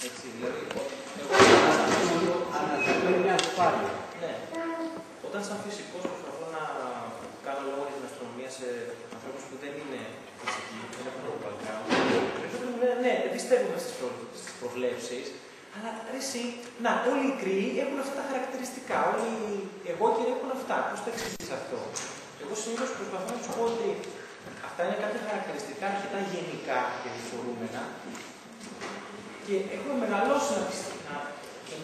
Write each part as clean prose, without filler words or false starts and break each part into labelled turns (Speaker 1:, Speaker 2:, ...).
Speaker 1: Έτσι, δηλαδή,
Speaker 2: αναζητούμε μια ασφάλεια.
Speaker 1: Ναι. Όταν σαν φυσικός προσπαθώ να κάνω λόγο για την αστρονομία σε ανθρώπους που δεν είναι φυσικοί, δεν έχουν το background, ναι, δεν πιστεύουμε στις προβλέψεις, αλλά εσύ, να, όλοι οι κρύοι έχουν αυτά τα χαρακτηριστικά. Όλοι οι εγώκεροι έχουν αυτά. Πώς το εξηγείς αυτό? Εγώ συνήθως προσπαθώ να τους πω ότι αυτά είναι κάποια χαρακτηριστικά αρκετά γενικά και διφορούμενα και έχουμε μεγαλώσει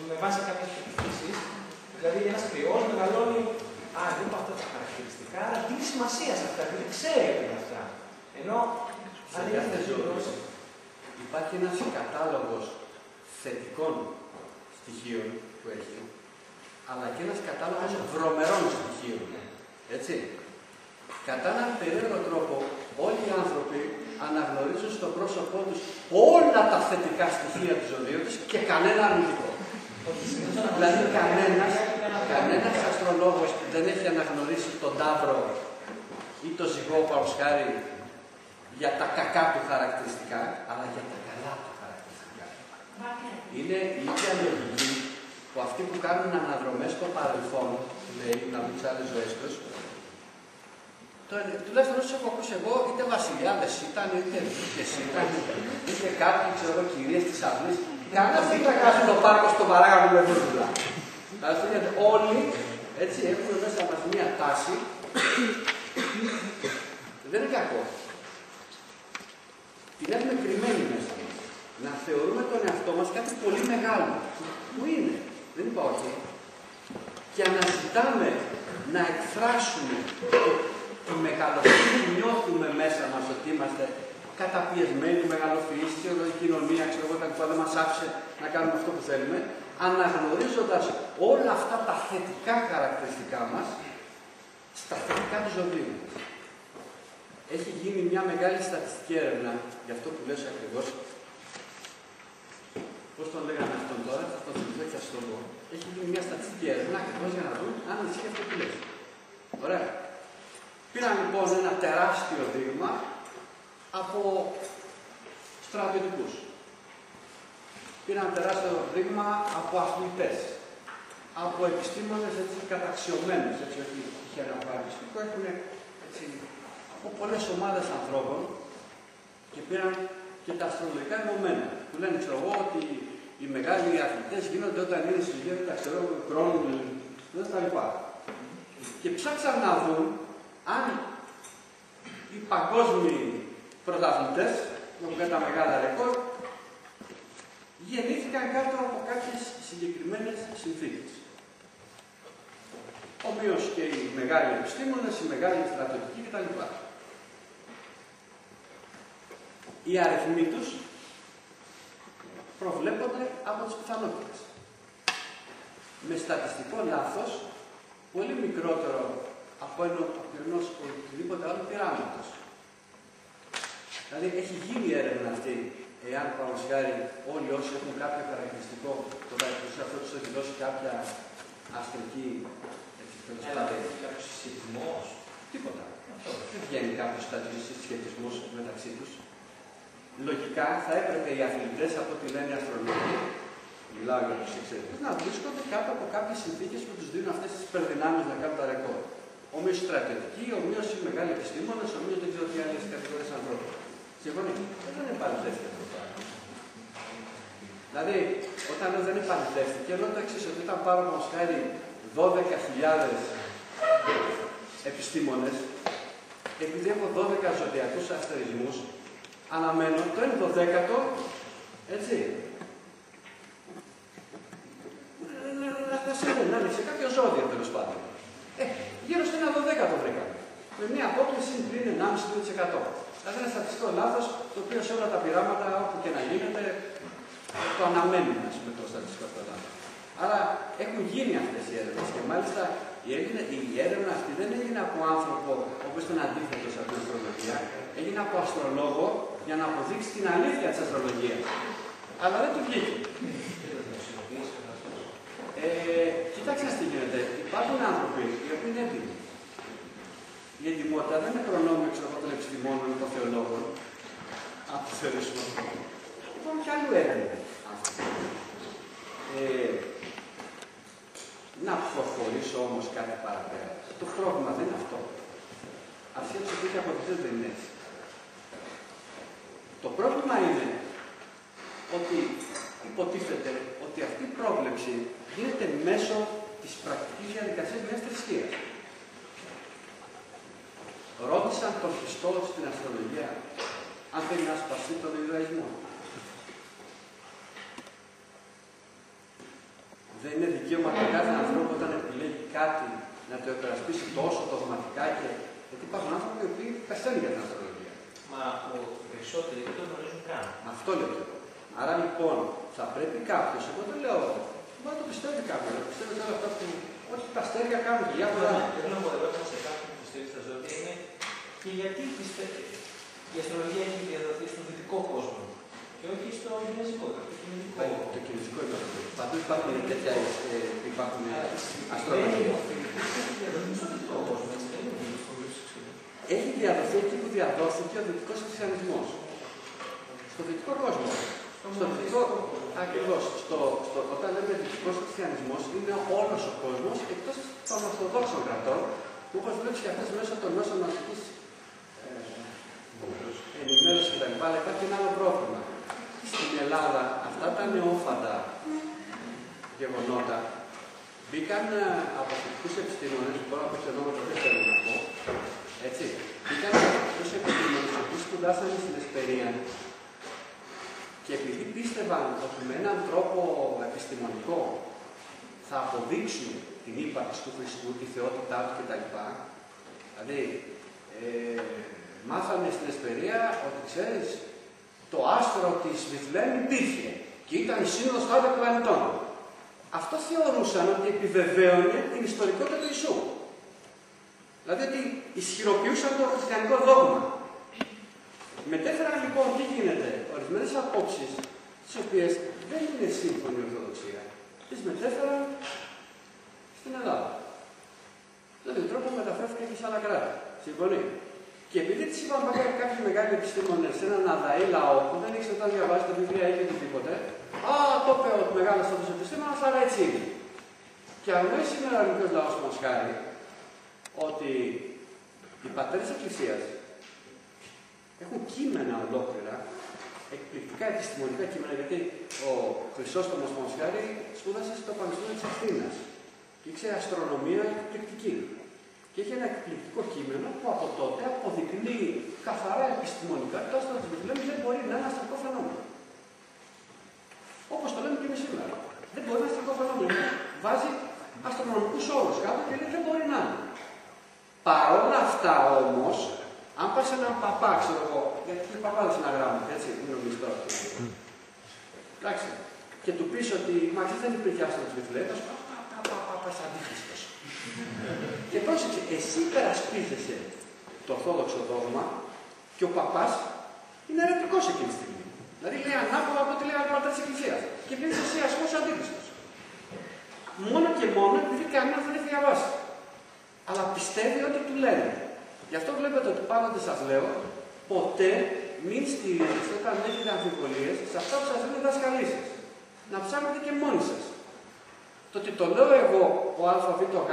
Speaker 1: με βάση κάποιες πεποιθήσεις. Δηλαδή, ένας κρυός μεγαλώνει. Δεν έχω αυτά τα χαρακτηριστικά, αλλά δίνει σημασία σε αυτά, γιατί ξέρει ότι είναι αυτά. Ενώ
Speaker 2: σε κάθε ζωή υπάρχει ένας κατάλογος θετικών στοιχείων που έχει, αλλά και ένας κατάλογος βρωμερών στοιχείων. Έτσι. Κατά έναν περίεργο τρόπο, όλοι οι άνθρωποι αναγνωρίζουν στο πρόσωπό τους όλα τα θετικά στοιχεία του ζωδίου τους και κανένα αρνητικό. Δηλαδή, κανένας αστρολόγος που δεν έχει αναγνωρίσει τον Ταύρο ή τον Ζυγό, παρουσιάρει για τα κακά του χαρακτηριστικά, αλλά για τα καλά του χαρακτηριστικά. Είναι η ίδια λογική που αυτοί που κάνουν αναδρομές στο παρελθόν, λέει, να δουν τις άλλες ζωές τους, τουλάχιστον όσο έχω ακούσει εγώ, είτε βασιλιάδες ήταν, είτε δίκες ήταν, είτε κάποιοι, ξέρω εγώ, κυρίες της αυλής, κανένας δεν θα κάνει το πάρκο στο παράγαμο με βούρδουλα. Όλοι, έτσι, έχουμε μέσα μας μία τάση, δεν είναι κακό. Την έχουμε κρυμμένη μέσα μας. Να θεωρούμε τον εαυτό μας κάτι πολύ μεγάλο. Που είναι, δεν είπα όχι. Και αναζητάμε να εκφράσουμε τη μεγαλοφυή που νιώθουμε μέσα μας ότι είμαστε καταπιεσμένοι, μεγαλοφυείς, η κοινωνία, ξέρω εγώ, τα δεν μας άφησε να κάνουμε αυτό που θέλουμε, αναγνωρίζοντας όλα αυτά τα θετικά χαρακτηριστικά μας στα θετικά του ζωδίου. Έχει γίνει μια μεγάλη στατιστική έρευνα για αυτό που λες ακριβώς. Πώς τον λέγανε αυτόν τώρα, θα τον θυμηθώ και θα σας το πω. Έχει γίνει μια στατιστική έρευνα ακριβώς για να δουν αν ισχύει αυτό που λες. Ωραία. Πήραν λοιπόν ένα τεράστιο δείγμα από στρατιωτικούς. Πήραν ένα τεράστιο δείγμα από αθλητές. Από επιστήμονες έτσι καταξιωμένους, έτσι όχι είχε ένα πανεπιστήμιο, έχουν έτσι από πολλές ομάδες ανθρώπων και πήραν και τα αστρολογικά δεδομένα. Που λένε, ξέρω εγώ, ότι οι μεγάλοι αθλητές γίνονται όταν είναι στη ζωή, τα ξέρω, χρόνου, τα λοιπά. Και ψάξαν να δουν αν οι παγκόσμιοι πρωταθλητές, με τα μεγάλα ρεκόρ, γεννήθηκαν κάτω από κάποιες συγκεκριμένες συνθήκες. Ομοίως και οι μεγάλοι επιστήμονες, οι μεγάλοι στρατιωτικοί κτλ. Οι αριθμοί τους προβλέπονται από τις πιθανότητες. Με στατιστικό λάθος, πολύ μικρότερο από ενός οτιδήποτε άλλο πειράματος. Δηλαδή, έχει γίνει η έρευνα αυτή, εάν παραδείγματος όλοι όσοι έχουν κάποιο χαρακτηριστικό, το χαρακτηριστικό αυτό τους έχει δώσει κάποια αστρική κάποιος συσχετισμός. Τίποτα. Δεν βγαίνει κάποιος συσχετισμός μεταξύ τους. Λογικά θα έπρεπε οι αθλητές, από ό,τι λένε οι αστρολόγοι, μιλάω για τους εξαιρετικούς, να βρίσκονται κάτω από κάποιες συνθήκες που τους δίνουν αυτές τις υπερδυνάμεις να κάνουν τα ρεκόρ. Ομοίως οι στρατιωτικοί, ομοίως οι μεγάλοι επιστήμονες, ομοίως δεν ξέρω τι άλλες κατηγορίες ανθρώπων. Συμφωνεί. Δεν επαληθεύτηκε αυτό το πράγμα. Δηλαδή, όταν λέω δεν επαληθεύτηκε, λέω το εξής, ότι ήταν πάρα πολύ χάρη 12.000 επιστήμονες, επειδή έχω 12 ζωδιακούς αστερισμούς, αναμένω το 1/12, έτσι, να είναι σε κάποιο ζώδιο τέλος πάντων. Γύρω στο 1/12 το βρήκαμε. Με μια απόκληση πριν 1,5%. Δηλαδή ένα στατιστικό λάθος, το οποίο σε όλα τα πειράματα, όπου και να γίνεται, το αναμένει με το στατιστικό αυτό λάθος. Άρα έχουν γίνει αυτές οι έρευνες και μάλιστα η έρευνα αυτή δεν έγινε από άνθρωπο, όπως ήταν αντίθετος από την αστρολογία, έγινε από αστρολόγο για να αποδείξει την αλήθεια της αστρολογίας. Αλλά δεν του βγήκε. Κοιτάξτε τι γίνεται. Υπάρχουν άνθρωποι οι οποίοι είναι έτοιμοι. Η ετοιμότητα δεν είναι προνόμιο των επιστημόνων ή των θεολόγων. Αν το θεωρήσουμε αυτό. Υπάρχουν και άλλου έρευνε άνθρωποι. όμως κάτι παραπέρα. Το πρόβλημα δεν είναι αυτό. Αυτή η ψυχή αποδεικτικά δεν είναι έτσι. Το πρόβλημα είναι ότι υποτίθεται ότι αυτή η πρόβλεψη γίνεται μέσω της πρακτικής διαδικασίας μιας θρησκείας. Ρώτησαν τον Χριστό στην αστρολογία αν θέλει να σπαστεί τον Ιουδαϊσμό. Δεν είναι δικαίωμα του κάθε ανθρώπου όταν επιλέγει κάτι να το υπερασπίσει τόσο δογματικά και. Γιατί υπάρχουν άνθρωποι οι οποίοι πεθαίνουν για την αστρολογία.
Speaker 1: Μα οι περισσότεροι δεν το γνωρίζουν καν.
Speaker 2: Αυτό λέω και εγώ. Άρα λοιπόν θα πρέπει κάποιο, εγώ δεν λέω, μπορεί να το πιστεύει κάποιο, να πιστεύει όλα αυτά που. Όχι τα αστέρια κάνουν και διάφορα.
Speaker 1: Θέλω να πω ερώτημα σε κάποιον που πιστεύει στα ζώδια είναι και γιατί πιστεύει. Η αστρολογία έχει διαδοθεί στον δυτικό κόσμο και όχι στο κινέζικο.
Speaker 2: Το κινέζικο είναι αυτό. Παντού υπάρχουν τέτοια αστρολογία. Έχει διαδοθεί εκεί που διαδόθηκε ο δυτικός χριστιανισμός. Στο δυτικό κόσμο. Στο δυτικό, ακριβώς. Όταν λέμε δυτικός χριστιανισμός, είναι όλος ο κόσμος εκτός των Ορθοδόξων κρατών, που όπως βλέπεις και αυτές μέσω των μέσων μαζικής ενημέρωσης κτλ. Αλλά υπάρχει ένα άλλο πρόβλημα. Στην Ελλάδα, αυτά τα νεόφαντα γεγονότα μπήκαν από θετικούς επιστήμονες, μπορώ να πω σε ονόματα δεν θέλω να πω, έτσι. Μπήκαν από θετικούς επιστήμονες που σπουδάσανε στην Εσπερία και επειδή πίστευαν ότι με έναν τρόπο επιστημονικό θα αποδείξουν την ύπαρξη του Χριστού, τη θεότητά του κτλ. Δηλαδή, μάθανε στην Εσπερία ότι ξέρεις, το άστρο της Βιθλέμ υπήρχε και ήταν η σύνοδος των άλλων πλανητών. Αυτό θεωρούσαν ότι επιβεβαίωνε την ιστορικότητα του Ιησού. Δηλαδή ότι ισχυροποιούσαν το χριστιανικό δόγμα. Μετέφεραν λοιπόν τι γίνεται, ορισμένες απόψεις, τις οποίες δεν είναι σύμφωνη η Ορθοδοξία, τις μετέφεραν στην Ελλάδα. Δηλαδή τον τρόπο μεταφέρθηκε και σε άλλα κράτη. Συμφωνεί. Και επειδή τις είπαν κάποιοι μεγάλοι επιστήμονες σε έναν αδαή λαό που δεν ήξερε να διαβάσει τα βιβλία ή και οτιδήποτε, το είπε ο μεγάλος αυτός επιστήμονας, άρα έτσι είναι. Και αγνοεί σήμερα ο ελληνικός λαός μας χάρη ότι οι πατέρες της Εκκλησίας έχουν κείμενα ολόκληρα, εκπληκτικά επιστημονικά κείμενα, γιατί ο Χρυσόστομος μας χάρη σπούδασε στο Πανεπιστήμιο της Αθήνας και ήξερε αστρονομία εκπληκτική. Και έχει ένα εκπληκτικό κείμενο που από τότε αποδεικνύει καθαρά επιστημονικά ότι το άστρο της Βιθλέμ δεν μπορεί να είναι ένα αστρικό φαινόμενο. Όπως το λέμε και εμείς σήμερα. Δεν μπορεί να είναι αστρικό φαινόμενο. Βάζει αστρονομικούς όρους κάτω και λέει δεν μπορεί να είναι. Παρ' όλα αυτά όμως, αν πας σε έναν παπά, ξέρω εγώ, γιατί οι παπάδες είναι αγράμματοι, έτσι, μην νομίζεις τώρα. Εντάξει. Και του πεις ότι μα δεν υπήρχε άστρο της Βιθλέμ, θα σου πει παπά, αντίχριστος. Και πρόσεξε, εσύ υπερασπίζεσαι το ορθόδοξο δόγμα και ο παπάς είναι ερετικός εκείνη τη στιγμή. Δηλαδή λέει ανάποδα από ό,τι λέει ο πατέρας της Εκκλησίας. Και βγαίνεις εσύ ασκός αντίχριστος. Μόνο και μόνο επειδή κανένας δεν έχει διαβάσει. Αλλά πιστεύει ότι του λένε. Γι' αυτό βλέπετε ότι πάντοτε σας λέω, ποτέ μην στηρίζετε όταν έχετε αμφιβολίες σε αυτά που σας λένε οι δασκαλοί σας. Να ψάχνετε και μόνοι σας. Το ότι το λέω εγώ, ο ΑΒ Γ,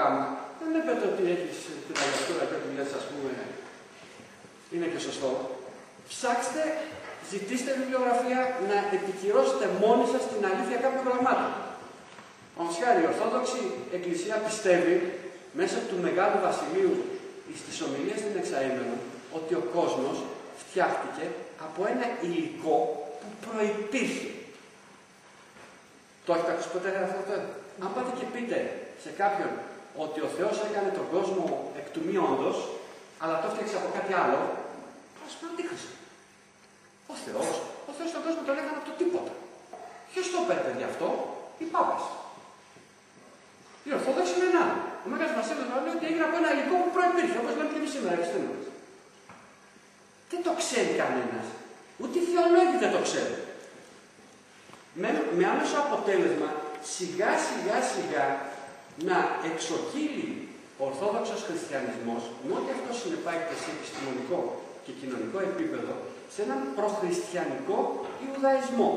Speaker 2: δεν έπεται ότι έχεις την αγιαστούρα και ότι λες, ας πούμε, είναι και σωστό. Ψάξτε, ζητήστε βιβλιογραφία να επικυρώσετε μόνοι σας την αλήθεια κάποιων γραμμάτων. Όμως χάρη, η Ορθόδοξη Εκκλησία πιστεύει μέσα του Μεγάλου Βασιλείου στις ομιλίες των εξαήμερων ότι ο κόσμος φτιάχτηκε από ένα υλικό που προϋπήρχε. Το έχετε ακούσει ποτέ αυτό? Αν πάτε και πείτε σε κάποιον ότι ο Θεός έκανε τον κόσμο εκ του μη όντως, αλλά το έφτιαξε από κάτι άλλο, ας πούμε αντίχριστο. Ο Θεός τον κόσμο τον έκανε από το τίποτα. Ποιος το είπε γι' αυτό? Οι Πάπες. Οι Ορθόδοξοι είναι ένα. Ο Μέγας Βασίλειος λέει ότι έγινε από ένα υλικό που προϋπήρχε, όπως λέμε και εμείς σήμερα, επιστήμονες. Δεν το ξέρει κανένας. Ούτε οι θεολόγοι δεν το ξέρουν. Με άμεσο αποτέλεσμα σιγά σιγά να εξοκύλει ο Ορθόδοξος Χριστιανισμός, με ό,τι αυτό συνεπάγεται σε επιστημονικό και κοινωνικό επίπεδο, σε έναν προχριστιανικό Ιουδαϊσμό.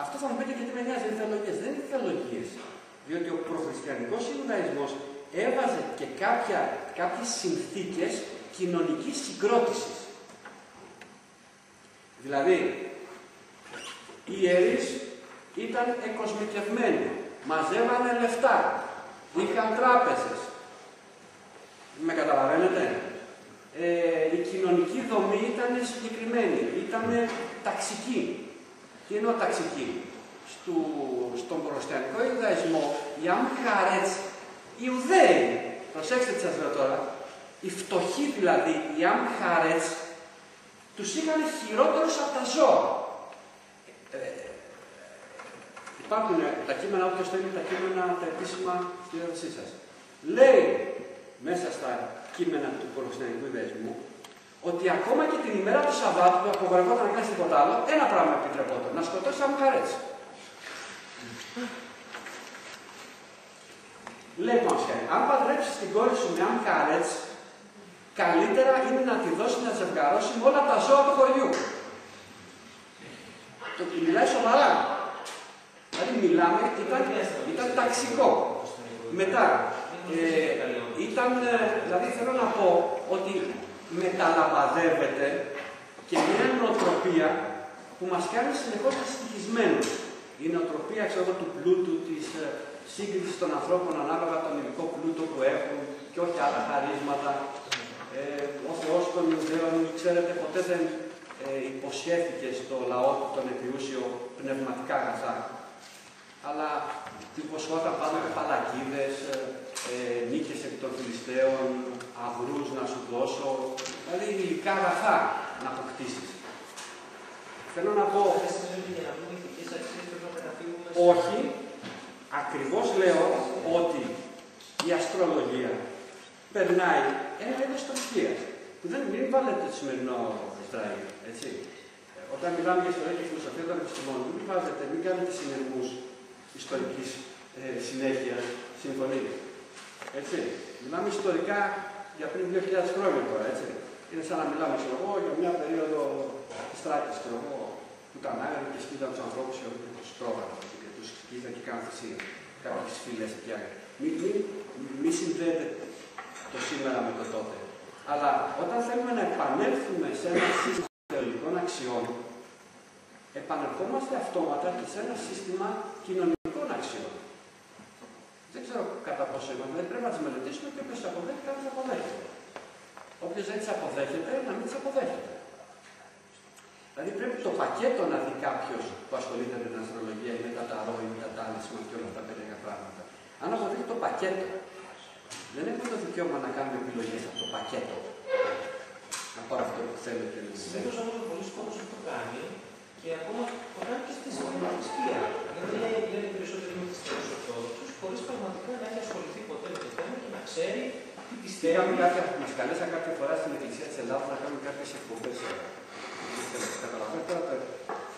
Speaker 2: Αυτό θα μου πείτε και τι με νοιάζει, είναι θεολογίες. Δεν είναι θεολογίες. Διότι ο προχριστιανικός Ιουδαϊσμός έβαζε και κάποιες συνθήκες κοινωνικής συγκρότησης. Δηλαδή, οι ιερείς ήταν εκοσμικευμένοι, μαζεύανε λεφτά, είχαν τράπεζες. Με καταλαβαίνετε? Η κοινωνική δομή ήταν συγκεκριμένη, ήταν ταξική. Τι εννοώ ταξική? Στον χριστιανικό Ιουδαϊσμό, οι Αμχάρετς, οι Ιουδαίοι, προσέξτε τι σας λέω τώρα, οι φτωχοί δηλαδή, οι Αμχάρετς, τους είχαν χειρότερους από τα ζώα. Υπάρχουν τα κείμενα, όποιος θέλει τα κείμενα, τα επίσημα στη διάθεσή σας. Λέει μέσα στα κείμενα του χριστιανικού Ιουδαϊσμού ότι ακόμα και την ημέρα του Σαββάτου που απογορευόταν να κάνει τίποτα άλλο, ένα πράγμα επιτρεπόταν, να σκοτώσει Αμχάρετς. Λέει Παμψιά, αν παντρέψεις την κόρη σου με Αμχάρετς, καλύτερα είναι να τη δώσει να ζευγαρώσει με όλα τα ζώα του χωριού. Το μιλάει σοβαρά. Δηλαδή μιλάμε, ήταν ταξικό. Μετά, δηλαδή θέλω να πω ότι μεταλαμπαδεύεται και μια νοοτροπία που μας κάνει συνεχώς δυστυχισμένους. Η νοοτροπία του πλούτου, της σύγκρισης των ανθρώπων ανάλογα τον υλικό πλούτο που έχουν και όχι άλλα χαρίσματα. Ο Θεός των Ιουδαίων, ξέρετε, ποτέ δεν υποσχέθηκε στο λαό του τον επιούσιο πνευματικά αγαθά. Αλλά του υποσχόταν πάντα παλακίδες, νίκες επί των Φιλιστέων, αγρούς να σου δώσω, δηλαδή υλικά αγαθά να αποκτήσεις. Θέλω να πω, όχι, ακριβώς λέω ότι η αστρολογία περνάει ένα είδος θρησκείας, που δεν μην βάλετε το σημερινό Ισραήλ, έτσι. Όταν μιλάμε για ιστορία και φιλοσοφία των επιστημόνων, μην κάνετε συνειρμούς ιστορικής συνέχειας, συμφωνείτε. Έτσι. Μιλάμε ιστορικά για πριν 2.000 χρόνια τώρα, έτσι. Είναι σαν να μιλάμε, ξέρω εγώ, για μια περίοδο της Τράκης, ξέρω εγώ, που ήταν άγροι και σκύταν τους ανθρώπους και τους τρώγανε και τους σκύταν και κάνουν θυσία. Κάποιες φυλές πια. Μην συνδέετε το σήμερα με το τότε. Αλλά όταν θέλουμε να επανέλθουμε σε ένα σύστημα θεωρητικών αξιών, επανερχόμαστε αυτόματα και σε ένα σύστημα κοινωνικών αξιών. Δεν ξέρω κατά πόσο είμαστε, δηλαδή πρέπει να τις μελετήσουμε και όποιος τις αποδέχεται, να τις αποδέχεται. Όποιος δεν τις αποδέχεται, να μην τις αποδέχεται. Δηλαδή πρέπει το πακέτο να δει κάποιος που ασχολείται με την αστρολογία ή με τα ταρό ή με τα τάλισμα και όλα αυτά τα περίεργα πράγματα. Αν αποδείξει το πακέτο, δεν έχουμε το δικαίωμα να κάνουμε επιλογές από το πακέτο. Να πάρω αυτό που θέλω και να
Speaker 1: συνήθως όμως ο πολλής κόσμος αυτό κάνει και ακόμα το κάνει και στη θρησκεία. Γιατί λένε περισσότεροι με τις Ορθόδοξους, χωρίς πραγματικά να έχει ασχοληθεί ποτέ με το θέμα και να ξέρει τι πιστεύει.
Speaker 2: Μας καλέσαν κάποια φορά στην Εκκλησία της Ελλάδας να κάνουμε κάποιες εκπομπές. Καταλαβαίνετε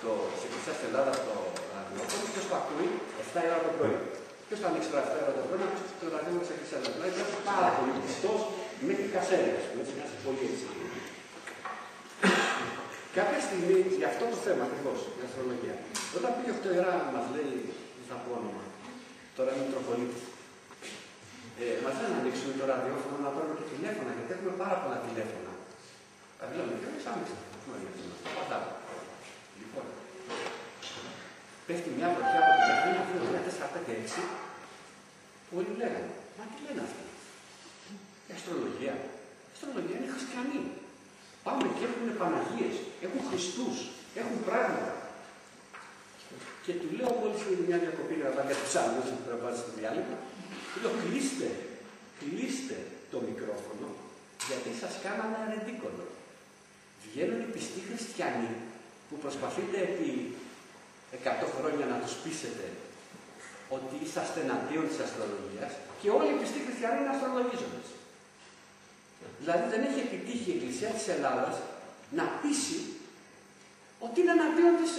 Speaker 2: τώρα της Εκκλησίας της Ελλάδας το ραδιόφωνο, ποιος το ακούει 7 ώρα το πρωί. Ποιος θα ανοίξει τώρα 7 ώρα το πρωί να ακούσει το ραδιόφωνο της Εκκλησίας της Ελλάδας. Δηλαδή είναι πάρα πολύ πιστός μέχρι κασέρες. Έτσι είναι πολύ έτσι. Κάποια στιγμή για αυτό το θέμα ακριβώς, η αστρολογία. Όταν πήγε ο Ιερά μας λέει, δεν θα πω όνομα, τώρα είναι Μητροπολίτης. Μας λέει να ανοίξουμε το ραδιόφωνο, να πάρουμε και τηλέφωνα, γιατί έχουμε πάρα πολλά τηλέφωνα. Τα μιλάμε και εμείς άμεσα. Λοιπόν, πέφτει μια βροχιά από την Καθήνα, αφού είναι 4, 5 και 6, που όλοι λέγανε, μα τι λένε αυτοί. Η αστρολογία. Η αστρολογία είναι χριστιανοί. Πάμε και έχουν Παναγίες, έχουν Χριστούς, έχουν πράγματα. Και του λέω μόλις είναι μια διακοπή να βάλει για τους άλλους, που πρέπει να βάλει στο διάλειμμα, του λέω κλείστε το μικρόφωνο, γιατί σας κάνανε αρεντίκονο. Βγαίνουν οι πιστοί χριστιανοί που προσπαθείτε επί 100 χρόνια να τους πείσετε ότι είσαστε εναντίον της αστρολογίας και όλοι οι πιστοί χριστιανοί είναι αστρολογίζοντες. Δηλαδή δεν έχει επιτύχει η Εκκλησία της Ελλάδας να πείσει ότι είναι εναντίον της,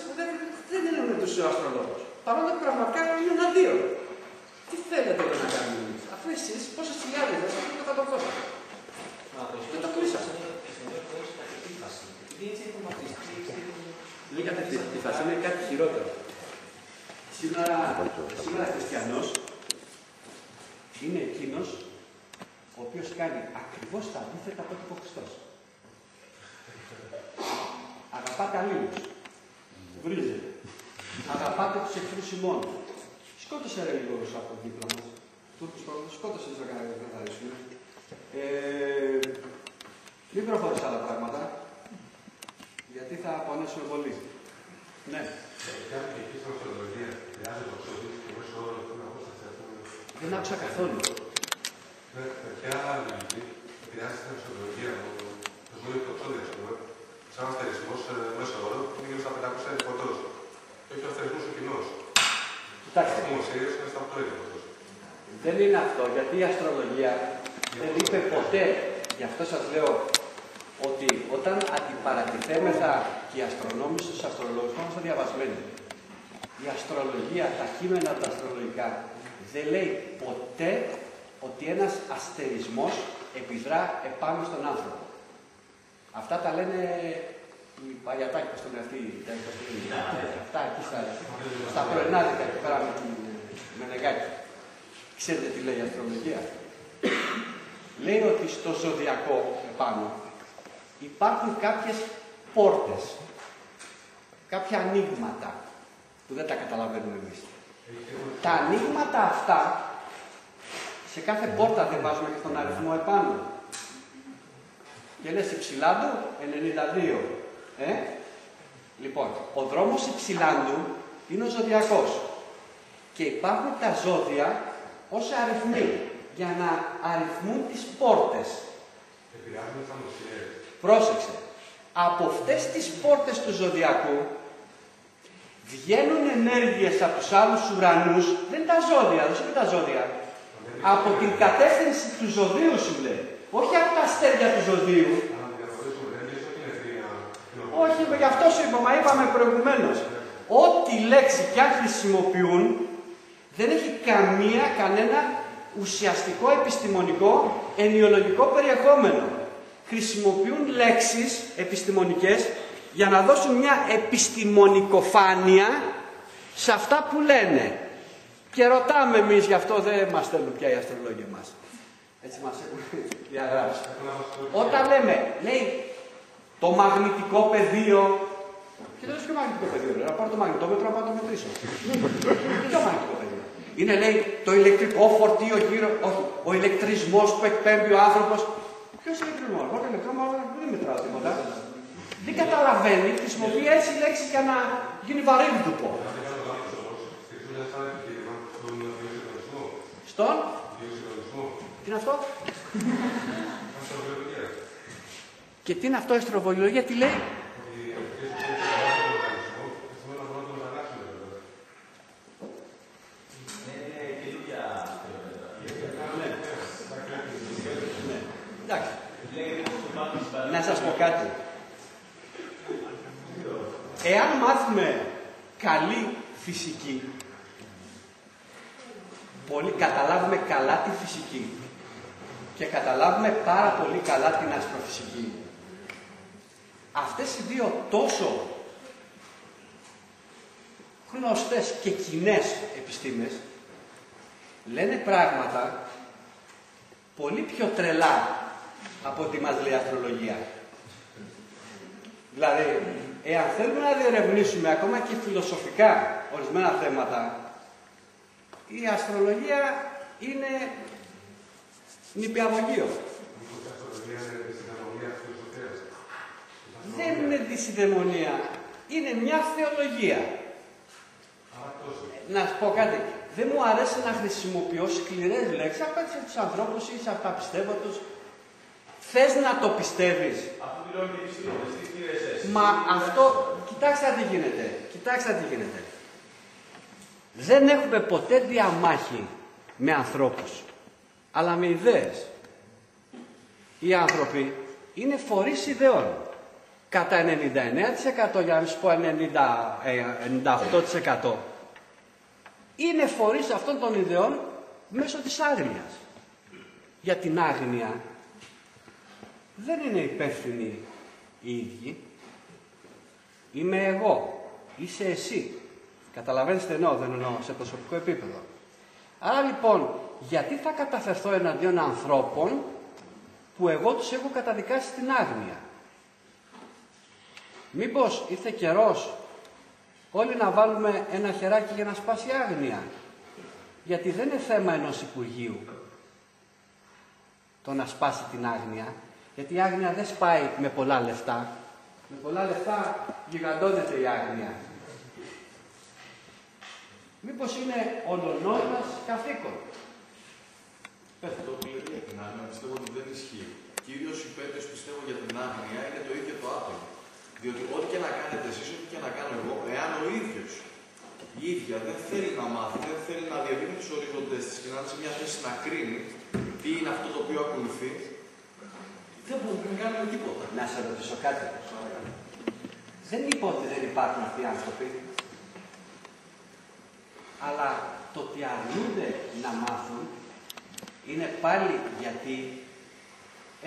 Speaker 2: δεν είναι με τους αστρολόγους. Παρόλο που πραγματικά είναι εναντίον. Τι θέλετε να κάνουμε εμείς, αφού εσείς πόσες χιλιάδες δεν σας το κατορθώσατε. Δεν το κλείσατε. Λίγατε τη φάση, είναι κάτι χειρότερο. Σήμερα χριστιανός είναι εκείνος ο οποίος κάνει ακριβώς τα αντίθετα από ό,τι είπε ο Χριστός. Αγαπάτε αλλήλους. Βρίζετε. Αγαπάτε τους εχθρούς ημών. Σκότωσε ρε λίγο από το δίπλα μας. Τούρκους πρόβλημα, σκότωσε να καθαρίσουμε. Μην προχωρήσει άλλα πράγματα, γιατί θα πονέσουμε πολύ. Ναι. Δεν άκουσα καθόλου.
Speaker 3: Ποια λογική επηρεάζει την αξιολογία το ζώδιο του οξώδια, ας πούμε, σαν αστερισμός μέσω όρο, είναι γύρω στα 500 ποτός. Και όχι ο αστερισμός ο κοινός.
Speaker 2: Κοιτάξτε.
Speaker 3: Ο Μωσίριος είναι στα 8 ίδια ποτός.
Speaker 2: Δεν είναι αυτό, γιατί η αστρολογία δεν είπε ποτέ, γι' αυτό σας λέω, ότι όταν αντιπαρατηθέμεθα και οι αστρονόμοι στους αστρολόγους, είμαστε διαβασμένοι. Η αστρολογία, τα κείμενα τα αστρολογικά, δεν λέει ποτέ ότι ένας αστερισμός επιδρά επάνω στον άνθρωπο. Αυτά τα λένε οι παλιατάκοι στον εαυτή, αυτά εκεί στα πρωινάδικα που πέρα με νεγάκι. Ξέρετε τι λέει η αστρολογία? Λέει ότι στο ζωδιακό επάνω υπάρχουν κάποιες πόρτες, κάποια ανοίγματα που δεν τα καταλαβαίνουμε εμείς. Τα ανοίγματα αυτά, σε κάθε πόρτα δεν βάζουμε και τον αριθμό επάνω. Και λες Υψηλάντου 92. Λοιπόν, ο δρόμος Υψηλάντου είναι ο ζωδιακός. Και υπάρχουν τα ζώδια ως αριθμοί, για να αριθμούν τις πόρτες.
Speaker 3: Επηρεάζουν τα μουσιές.
Speaker 2: Πρόσεξε. Από αυτές τις πόρτες του ζωδιακού βγαίνουν ενέργειες από τους άλλους ουρανούς, δεν είναι τα ζώδια, δεν σου πει τα ζώδια. Από την κατεύθυνση του ζωδίου σου λέει. Όχι από τα αστέρια του ζωδίου. Όχι, γι' αυτό σου είπα, μα είπαμε προηγουμένως. Ό,τι λέξη κι αν χρησιμοποιούν, δεν έχει κανένα ουσιαστικό επιστημονικό ενοιολογικό περιεχόμενο. Χρησιμοποιούν λέξεις επιστημονικές για να δώσουν μια επιστημονικοφάνεια σε αυτά που λένε. Και ρωτάμε εμείς, γι' αυτό δεν μας στέλνουν πια οι αστρολόγοι μας. Έτσι μας έχουν διαγράψει. Όταν λέει το μαγνητικό πεδίο. Και δεν και μαγνητικό πεδίο. Να πάρω το μαγνητόμετρο, να πάω το μετρήσω. Τι το μαγνητικό πεδίο? Είναι λέει το ηλεκτρικό φορτίο γύρω. Όχι, ο ηλεκτρισμός που εκπέμπει ο άνθρωπος. Ποιος ηλεκτρισμός? Εγώ το ηλεκτρισμός δεν μετράω τίποτα. Δεν καταλαβαίνει, χρησιμοποιεί έτσι λέξεις για να γίνει βαρύδι του πω. Στον? Τι είναι αυτό? Και τι είναι αυτό η αστροβολιολογία, τι λέει? Εντάξει. Να σας πω κάτι. Εάν μάθουμε καλή φυσική, καταλάβουμε καλά τη φυσική και καταλάβουμε πάρα πολύ καλά την αστροφυσική, αυτές οι δύο τόσο γνωστές και κοινές επιστήμες λένε πράγματα πολύ πιο τρελά από ό,τι μας λέει η αστρολογία. Δηλαδή, εάν θέλουμε να διερευνήσουμε ακόμα και φιλοσοφικά ορισμένα θέματα, η αστρολογία είναι νηπιαγωγείο. Δεν είναι δυσιδαιμονία. Είναι μια θεολογία. Να σου πω κάτι. Δεν μου αρέσει να χρησιμοποιώ σκληρές λέξεις απέναντι στους ανθρώπους ή σε αυτά πιστεύω τους. Θες να το πιστεύεις? Μα αυτό, κοιτάξτε τι γίνεται. Κοιτάξτε τι γίνεται. Δεν έχουμε ποτέ διαμάχη με ανθρώπους, αλλά με ιδέες. Οι άνθρωποι είναι φορείς ιδεών. Κατά 99%, για να μην σου πω 98%, είναι φορείς αυτών των ιδεών μέσω της άγνοιας. Για την άγνοια δεν είναι υπεύθυνοι οι ίδιοι. Είμαι εγώ, είσαι εσύ. Καταλαβαίνετε εννοώ, δεν εννοώ σε προσωπικό επίπεδο. Άρα λοιπόν, γιατί θα καταφερθώ εναντίον ανθρώπων που εγώ τους έχω καταδικάσει στην άγνοια? Μήπως ήρθε καιρός όλοι να βάλουμε ένα χεράκι για να σπάσει άγνοια? Γιατί δεν είναι θέμα ενός Υπουργείου το να σπάσει την άγνοια, γιατί η άγνοια δεν σπάει με πολλά λεφτά. Με πολλά λεφτά γιγαντώνεται η άγνοια. Μήπως είναι ολονός μας καθήκον?
Speaker 4: Αυτό που λέει για την άγνοια πιστεύω ότι δεν ισχύει. Κύριος υπέτειος πιστεύω για την άγνοια είναι το ίδιο το άτομο. Διότι ό,τι και να κάνετε εσείς, ό,τι και να κάνω εγώ, εάν ο ίδιος, η ίδια δεν θέλει να μάθει, δεν θέλει να διαβαίνει τους ορίζοντες της και να είναι σε μια θέση να κρίνει τι είναι αυτό το οποίο ακολουθεί, δεν μπορούμε να κάνουμε τίποτα.
Speaker 2: Να σε ρωτήσω κάτι. Δεν είπα ότι δεν υπάρχουν αυτοί οι άνθρωποι, αλλά το ότι αρνούνται να μάθουν είναι πάλι γιατί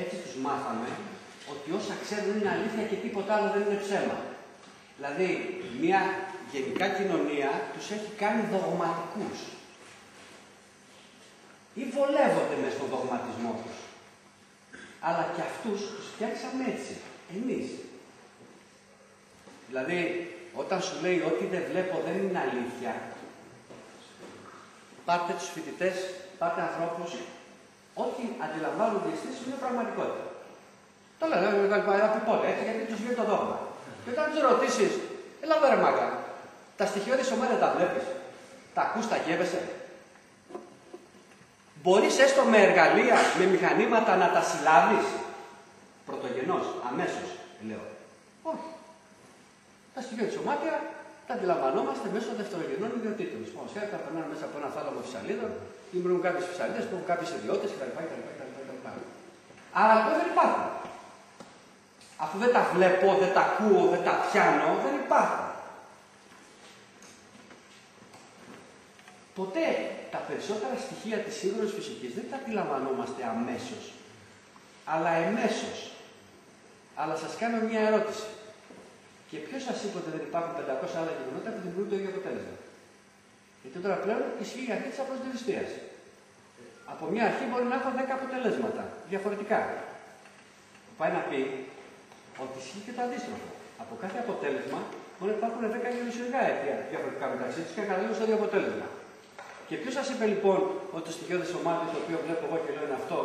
Speaker 2: έτσι τους μάθαμε ότι όσα ξέρουν είναι αλήθεια και τίποτα άλλο δεν είναι ψέμα. Δηλαδή, μια γενικά κοινωνία τους έχει κάνει δογματικούς. Ή βολεύονται μες στον δογματισμό τους. Αλλά και αυτούς τους φτιάξαμε έτσι, εμείς. Δηλαδή, όταν σου λέει ότι δεν βλέπω δεν είναι αλήθεια, πάρτε τους φοιτητές, πάρτε ανθρώπους, ό,τι αντιλαμβάνονται οι αισθήσεις είναι πραγματικότητα. Το λένε, έτσι, γιατί τους βγαίνει το δόγμα. Και όταν τους ρωτήσεις, έλα εδώ ρε μάγκα, τα στοιχειώδη ομάδια τα βλέπεις, τα ακούς, τα γεύεσαι. Μπορείς έστω με εργαλεία, με μηχανήματα να τα συλλάβεις πρωτογενώς, αμέσως, λέω. Όχι. Τα στοιχειώδη ομάδια τα αντιλαμβανόμαστε μέσω δευτερογενών ιδιωτήτων. Λοιπόν, τα περνάνε μέσα από ένα θάλαμο φυσαλίδων, δημιουργούν κάποιες φυσαλίδες που έχουν κάποιες ιδιότητες κτλ. Αλλά αυτό δεν υπάρχουν. Αφού δεν τα βλέπω, δεν τα ακούω, δεν τα πιάνω, δεν υπάρχουν. Ποτέ τα περισσότερα στοιχεία της σύγχρονης φυσικής δεν τα αντιλαμβανόμαστε αμέσως, αλλά εμέσως. Αλλά σας κάνω μια ερώτηση. Και ποιος σας είπε ότι δεν υπάρχουν 500 άλλα γεγονότα που δημιουργούν το ίδιο αποτέλεσμα? Γιατί τώρα πλέον ισχύει η αρχή της απροσδιοριστίας. Από μια αρχή μπορεί να έχω 10 αποτελέσματα διαφορετικά. Πάει να πει ότι ισχύει και το αντίστροφο. Από κάθε αποτέλεσμα μπορεί να υπάρχουν 10 γεωλογικά αίτια διαφορετικά μεταξύ τους και να καταλήγουν στο ίδιο αποτέλεσμα. Και ποιος σας είπε λοιπόν ότι το στοιχειώδες ομάδι το οποίο βλέπω εγώ και λέω είναι αυτό,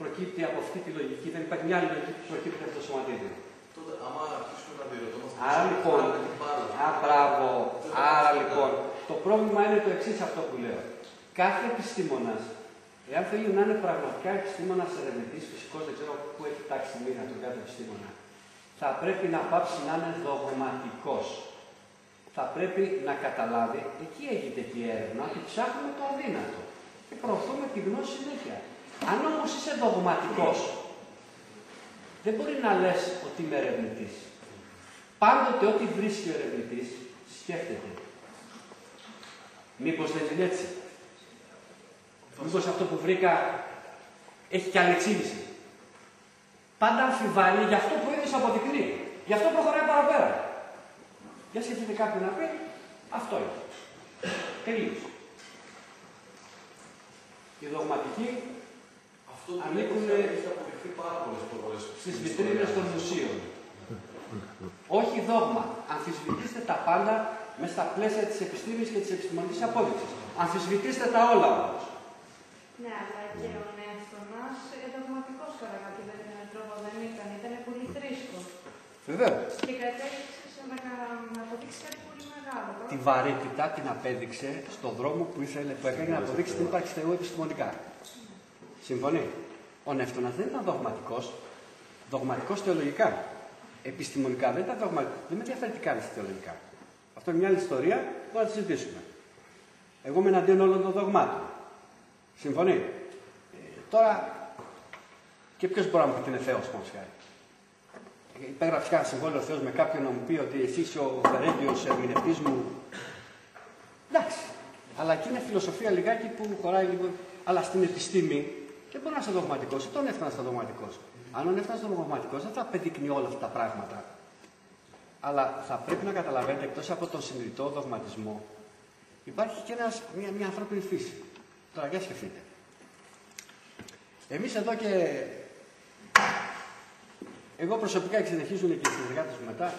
Speaker 2: προκύπτει από αυτή τη λογική, δεν υπάρχει μια άλλη λογική που προκύπτει από το σωματίδιο?
Speaker 4: Τότε, άμα αρχίσουμε να διερωτώμαστε.
Speaker 2: Άρα λοιπόν, μπράβο, άρα λοιπόν, το πρόβλημα είναι το εξής αυτό που λέω. Κάθε επιστήμονας, εάν θέλει να είναι πραγματικά επιστήμονας ερευνητής, φυσικός, δεν ξέρω πού έχει τάξει τη μοίρα του κάθε επιστήμονα, θα πρέπει να πάψει να είναι δογματικός. Θα πρέπει να καταλάβει, εκεί έγινε και η έρευνα, ότι ψάχνουμε το αδύνατο και προωθούμε τη γνώση συνέχεια. Αν όμως είσαι δογματικός, δεν μπορεί να λες ότι είμαι ερευνητής. Πάντοτε ό,τι βρίσκει ο ερευνητής, σκέφτεται. Μήπως δεν είναι έτσι? Μήπως αυτό που βρήκα έχει και άλλη εξήγηση? Πάντα αμφιβάλλει για αυτό που είδες αποδεικνύει. Γι' αυτό προχωράει παραπέρα. Για σκεφτείτε κάποιον να πει, αυτό είναι. Τελείως. Οι δογματικοί ανήκουν στις βιτρίνες των μουσείων. Όχι δόγμα. Αμφισβητήστε τα πάντα μες στα πλαίσια της επιστήμης και της επιστημονικής απόδειξης. Αμφισβητήστε τα όλα όμως.
Speaker 5: Ναι, αλλά και ο Νεύτωνας δογματικός κατά κάποιο τρόπο δεν ήταν. Ήταν πολύ θρήσκος.
Speaker 2: Βεβαίως.
Speaker 5: Και κατέληξε να αποδείξει κάτι πολύ μεγάλο.
Speaker 2: Τη βαρύτητα την απέδειξε στον δρόμο που ήθελε που έκανε να αποδείξει την ύπαρξη Θεού επιστημονικά. Συμφωνεί? Ο Νεύτωνας δεν ήταν δογματικός. Δογματικός θεολογικά. Επιστημονικά δεν ήταν δογματικός. Δεν με ενδιαφέρει τι κάνει θεολογικά. Αυτό είναι μια άλλη ιστορία που θα τη συζητήσουμε. Εγώ είμαι εναντίον όλων των δογμάτων. Συμφωνεί? Τώρα, και ποιος μπορεί να μου πει ότι είναι Θεός, μόνο χάρη? Υπέγραψε ένα συμβόλαιο Θεός με κάποιον να μου πει ότι εσύ είσαι ο φερέγγιος ερμηνευτής μου. Εντάξει. Αλλά εκεί είναι φιλοσοφία λιγάκι που χωράει λίγο. Αλλά στην επιστήμη δεν μπορεί να είσαι δογματικός. Ή τον έφτανα στο δογματικός. Αν δεν έφτανα στο δογματικός, δεν θα απεδεικνύει όλα αυτά τα πράγματα. Αλλά θα πρέπει να καταλαβαίνετε, εκτός από τον συνειδητό δογματισμό, υπάρχει και μια ανθρώπινη φύση. Τώρα, για σκεφτείτε. Εμείς εδώ και... Εγώ προσωπικά και συνεχίζουν και οι συνεργάτες μου μετά,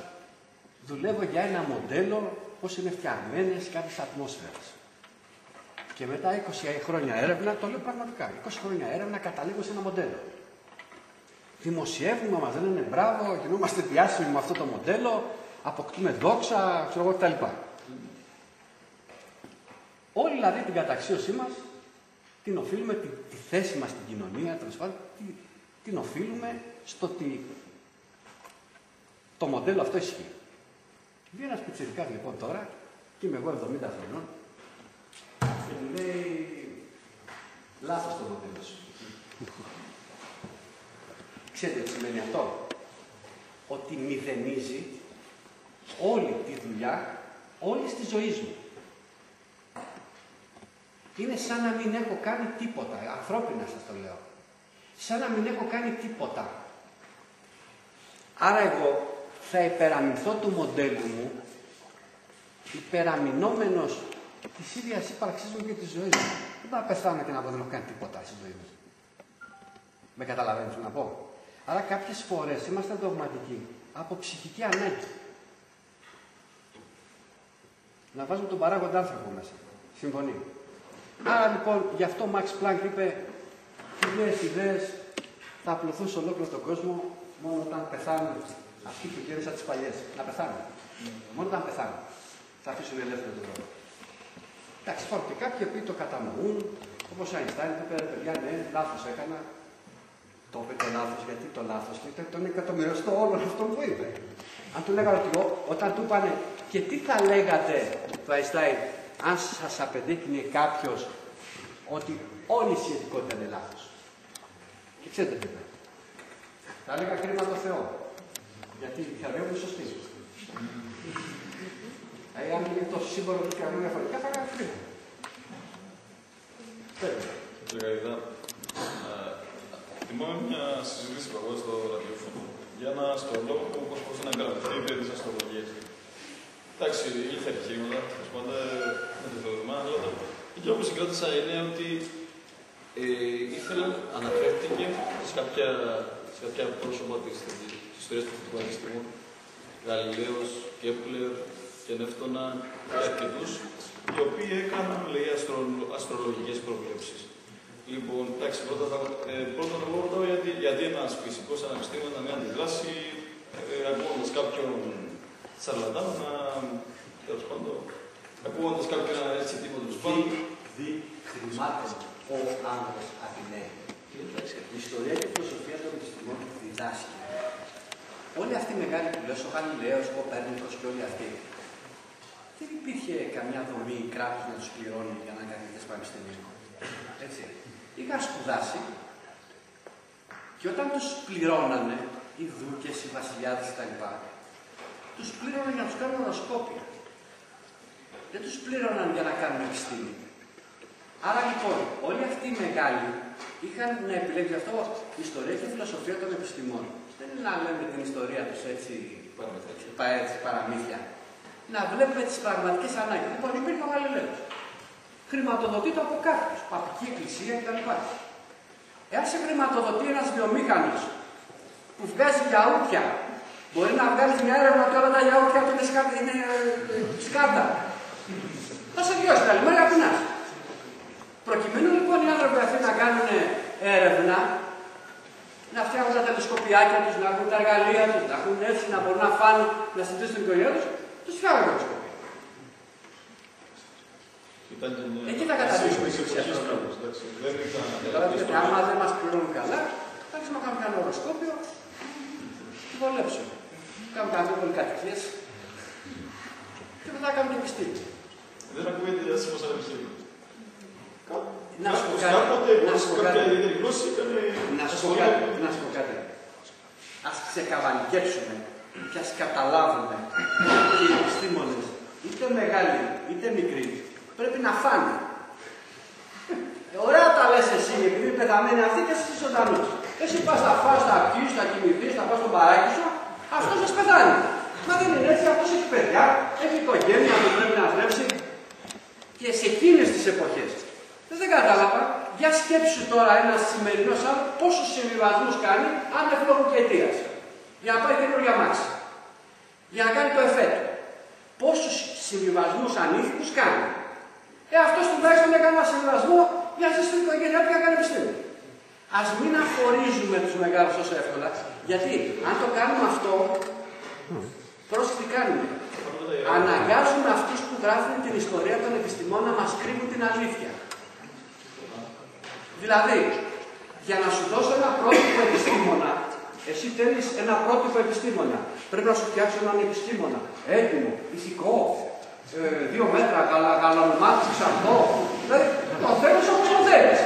Speaker 2: δουλεύω για ένα μοντέλο πώς είναι φτιαγμένες κάποιες ατμόσφαιρες. Και μετά 20 χρόνια έρευνα, το λέω πραγματικά, 20 χρόνια έρευνα καταλήγω σε ένα μοντέλο. Δημοσιεύουμε, μας λένε μπράβο, γινόμαστε διάσημοι με αυτό το μοντέλο, αποκτούμε δόξα, ξέρω εγώ κτλ. Όλη δηλαδή την καταξίωσή μας την οφείλουμε, τη θέση μας στην κοινωνία, τέλος πάντων, την οφείλουμε στο ότι το μοντέλο αυτό ισχύει. Βγει ένας πιτσιρικάς λοιπόν τώρα, και είμαι εγώ 70 χρονών, και μου λέει, λάθος το μοντέλο σου. Ξέρετε τι σημαίνει αυτό? Ότι μηδενίζει όλη τη δουλειά, όλη τη ζωή μου. Είναι σαν να μην έχω κάνει τίποτα, ανθρώπινα σας το λέω. Σαν να μην έχω κάνει τίποτα. Άρα εγώ θα υπεραμεινθώ του μοντέλου μου, υπεραμεινόμενος της ίδιας ύπαρξής μου και της ζωής μου. Δεν θα πεθάνω και να πω δεν έχω κάνει τίποτα στη ζωή μου. Με καταλαβαίνεις να πω? Άρα κάποιες φορές είμαστε δογματικοί από ψυχική ανάγκη. Να βάζουμε τον παράγοντα άνθρωπο μέσα. Συμφωνεί? Άρα λοιπόν, γι' αυτό ο Max Planck είπε οι ιδέες θα απλωθούν σε ολόκληρο τον κόσμο μόνο όταν πεθάνουν αυτοί που γέννησαν τις παλιές. Να πεθάνουν. Μόνο όταν πεθάνουν. Θα αφήσουν ελεύθερο τον κόσμο. Εντάξει, υπάρχουν και κάποιοι που το κατανοούν, όπως ο Αϊνστάιν είπε, παιδιά, ναι, λάθος έκανα. Το είπε το λάθος, γιατί το λάθος, και τον εκατομμυριστό όλων αυτών που είπε. Αν του λέγανε ότι όταν του είπανε, και τι θα λέγατε του Αϊνστάιν, αν σας απεδείκνυε κάποιος ότι όλη η σχετικότητα είναι λάθος. Και ξέρετε τι είπε. Θα έλεγα κρίμα το Θεό. Γιατί η Θεό είναι σωστή. Αν είναι το σύμβολο του κεραμού διαφορετικά, θα κάνει κρίμα.
Speaker 6: Κύριε θυμάμαι μια συζήτηση που εγώ στο ραδιόφωνο για ένα αστρολόγο που προσπαθούσε να γραφτεί περί της αστρολογίας. Εντάξει, ήλθε αρχήματα, πάντα με το δεδομένα, αλλά εκεί όπου συγκράτησα είναι ότι αναφέρθηκε σε κάποια πρόσωπα της ιστορίας του φυσικού επιστήμου, Γαλιλαίος, Κέπλερ και Νεύτωνα και αρκετούς, οι οποίοι έκαναν, λέει, αστρολογικές προβλέψεις. Λοιπόν, εντάξει, πρώτα εγώ ρωτάω γιατί ένας φυσικός ανεπιστήμονας να μην αντιδράσει, ακούγοντας κάποιον σαρλατάνο τέλος πάντων, ακούγοντας κάποιον έτσι τίποτα τους πάντων.
Speaker 2: Δι χρημάτων ο άνθρωπος Αθηναίοι. Η ιστορία και η φιλοσοφία των επιστημών διδάσκει. Όλοι αυτοί οι μεγάλοι που λες, ο Γαλιλαίος, ο Κοπέρνικος και όλοι αυτοί, δεν υπήρχε καμιά δομή κράτους να τους πληρώνει για να κάνει τέτοιες πανεπιστημίες. Έτσι. Είχαν σπουδάσει και όταν τους πληρώνανε οι δούκες, οι βασιλιάδες κτλ., τους πλήρωναν για να τους κάνουν οροσκόπια. Δεν τους πλήρωναν για να κάνουν επιστήμη. Άρα λοιπόν, όλοι αυτοί οι μεγάλοι είχαν να επιλέξουν αυτό η ιστορία και η φιλοσοφία των επιστημών. Δεν είναι να λέμε την ιστορία τους έτσι παραμύθια. Να βλέπουμε τις πραγματικές ανάγκες. Λοιπόν, υπήρχε ο Γαλιλαίος. Χρηματοδοτείται από κάποιους, παπική εκκλησία κτλ. Εάν σε χρηματοδοτεί ένας βιομήχανος που βγάζει γιαούρτια, μπορεί να βγάλει μια έρευνα ότι όλα τα γιαούρτια του είναι σκάρτα. Θα σε διώσει τα λιμάνια, πεινάς. Προκειμένου λοιπόν οι άνθρωποι αυτοί να κάνουν έρευνα, να φτιάχνουν τα τελεσκοπιάκια τους, να έχουν τα εργαλεία τους, να έχουν έτσι, να μπορούν να φάνε, να συντηρήσουν την οικογένεια τους φτιάχνουν τα τελεσκοπία. Εκεί θα καταλήξουμε και τους αστρολόγους. Γιατί άμα δεν μας πληρώνουν καλά, θα αρχίσουμε να κάνουμε ένα οροσκόπιο και βολέψουμε. Κάνουμε κάποιες πολυκατοικίες και μετά κάνουμε και επιστήμη.
Speaker 6: Δεν ακούγεται διάσημος σαν επιχείρημα.
Speaker 2: Να σου πω κάτι. Ας ξεκαβαλικέψουμε και ας καταλάβουμε ότι οι επιστήμονες, είτε μεγάλοι είτε μικροί, πρέπει να φάνε. Ωραία τα λες εσύ, επειδή είναι πεθαμένοι αυτοί και εσύ ζωντανούς. Εσύ πας να φας, να πιείς, να κοιμηθείς, να πας στο μπαράκι σου, αυτός σας πεθάνει. Μα δεν είναι έτσι, αυτός έχει παιδιά, έχει οικογένεια που πρέπει να θρέψει. Και σε εκείνες τις εποχές. Δεν κατάλαβα, Για σκέψου τώρα ένα σημερινό άνθρωπο πόσους συμβιβασμούς κάνει αν δεν φλόγου και αιτίας. Για να πάει καινούργια μάξι. Για να κάνει το εφέ του. Πόσους συμβιβασμούς ανήθικους κάνει. Αυτός τουλάχιστον έκανε ένα συμβιβασμό για να ζήσει στην οικογένειά του και να κάνει επιστήμη. Ας μην αφορίζουμε τους μεγάλους τόσο εύκολα, γιατί αν το κάνουμε αυτό, πρόσεχε τι κάνουμε. Αναγκάζουμε αυτούς που γράφουν την ιστορία των επιστημών να μας κρύβουν την αλήθεια. Δηλαδή, για να σου δώσω ένα πρότυπο επιστήμονα, εσύ θέλεις ένα πρότυπο επιστήμονα. Πρέπει να σου φτιάξω έναν επιστήμονα. Έτοιμο, ηθικό, 2 μέτρα, γαλανομάτι, ξανθό. Δηλαδή, το θέλεις όπως το θέλεις.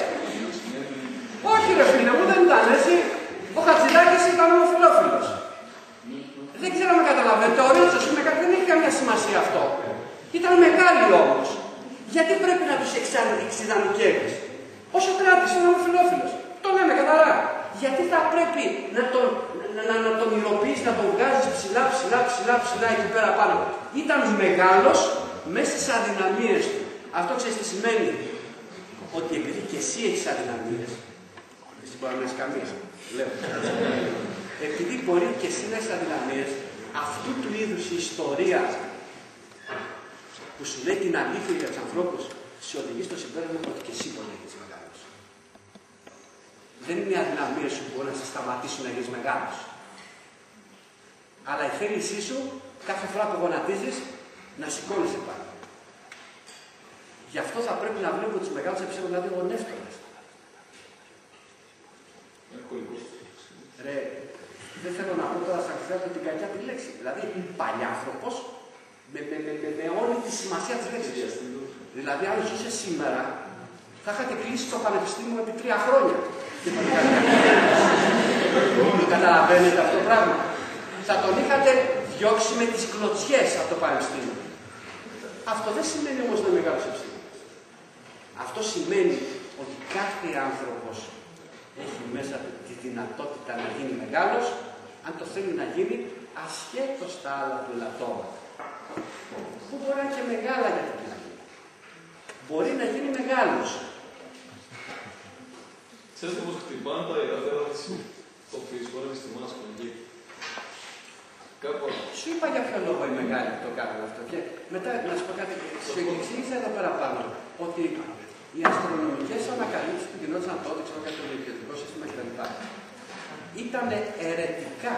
Speaker 2: Όχι ρε φίλε μου, δεν ήταν έτσι. Ο Χατζηδάκης ήταν ομοφυλόφιλος. Δεν ξέρω αν με καταλαβαίνετε. Ο Ρίτσος δεν έχει καμία σημασία αυτό. Ήταν μεγάλοι όμως. Γιατί πρέπει να τους εξειδανικεύεις. Ο Σοκράτης είναι ομοφυλόφιλος. Το λέμε καθαρά. Γιατί θα πρέπει να τον ηρωποιείς, να τον βγάζεις ψηλά εκεί πέρα πάνω. Ήταν μεγάλος μέσα στις αδυναμίες του. Αυτό ξέρεις τι σημαίνει. Ότι επειδή και εσύ έχεις αδυναμίες, εσύ μπορεί να μην έχεις καμία, λέω. Επειδή μπορεί και εσύ να έχεις αδυναμίες, αυτού του είδους η ιστορία που σου λέει την αλήθεια για τους ανθρώπους, σε οδηγεί στο συμπέρασμα ότι και εσύ μπορεί να έχεις μεγάλος. Δεν είναι οι αδυναμίες σου που μπορεί να σε σταματήσουν να γίνεις μεγάλος. Αλλά η θέλησή σου, κάθε φορά που γονατίζεις, να σηκώνεσαι πάλι. Γι' αυτό θα πρέπει να βλέπουμε τους μεγάλους επιστήμονες, δηλαδή γονεύτονες. Ρε, δεν θέλω να πω τώρα σαν ξέρω την κακιά τη λέξη. Δηλαδή, παλιάνθρωπος με όλη τη σημασία της λέξης. Δηλαδή, αν ζούσε σήμερα, θα είχατε κλείσει το πανεπιστήμιο επί 3 χρόνια. Καταλαβαίνετε αυτό το πράγμα. Θα τον είχατε διώξει με τις κλωτσιές από το πανεπιστήμιο. Αυτό δεν σημαίνει όμως να είναι μεγάλος επιστήμονας. Αυτό σημαίνει ότι κάθε άνθρωπος έχει μέσα του τη δυνατότητα να γίνει μεγάλος, αν το θέλει να γίνει, ασχέτως τα άλλα του ελαττώματα. Που μπορεί να είναι και μεγάλα για την κοινωνία. Μπορεί να γίνει μεγάλος.
Speaker 6: Ξέρετε πώς χτυπάνε τα ιερά στο φυσικό επιστημόνα σχολική.
Speaker 2: Σου είπα για ποιο λόγο οι μεγάλοι το κάνουν αυτό. Και μετά να σου πω κάτι. Σου εξήγησα εδώ πέρα πάνω ότι οι αστρονομικές ανακαλύψεις που γινόντουσαν τότε, ξέρω κάτι το ηλεκτρικό σύστημα κτλ. Ήταν αιρετικά.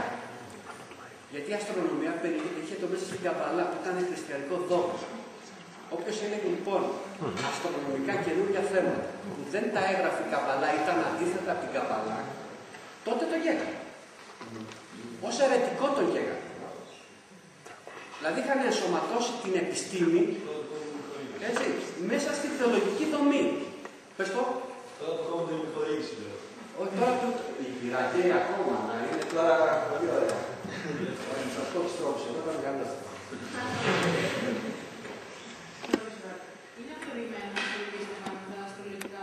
Speaker 2: Γιατί η αστρονομία είχε το μέσα στην Καμπαλά που ήταν χριστιανικό δόγμα. Όποιος έλεγε λοιπόν αστρονομικά καινούργια θέματα που δεν τα έγραφε η Καμπαλά, ήταν αντίθετα από την Καμπαλά, τότε το γέγανε. Ως αιρετικό το γέγανε. Δηλαδή είχαν ενσωματώσει την επιστήμη έτσι, μέσα στη θεολογική δομή. Πες το.
Speaker 6: Τώρα το κόμμα την επιχορήγηση.
Speaker 2: Όχι τώρα το. Η πειραγγέη ακόμα να είναι τώρα πολύ ωραία. Θα σας πω τις τρόπους εδώ, θα κάνω αυτό.
Speaker 5: Είναι απορριμμένο να στηρίζουμε τα αστρολογικά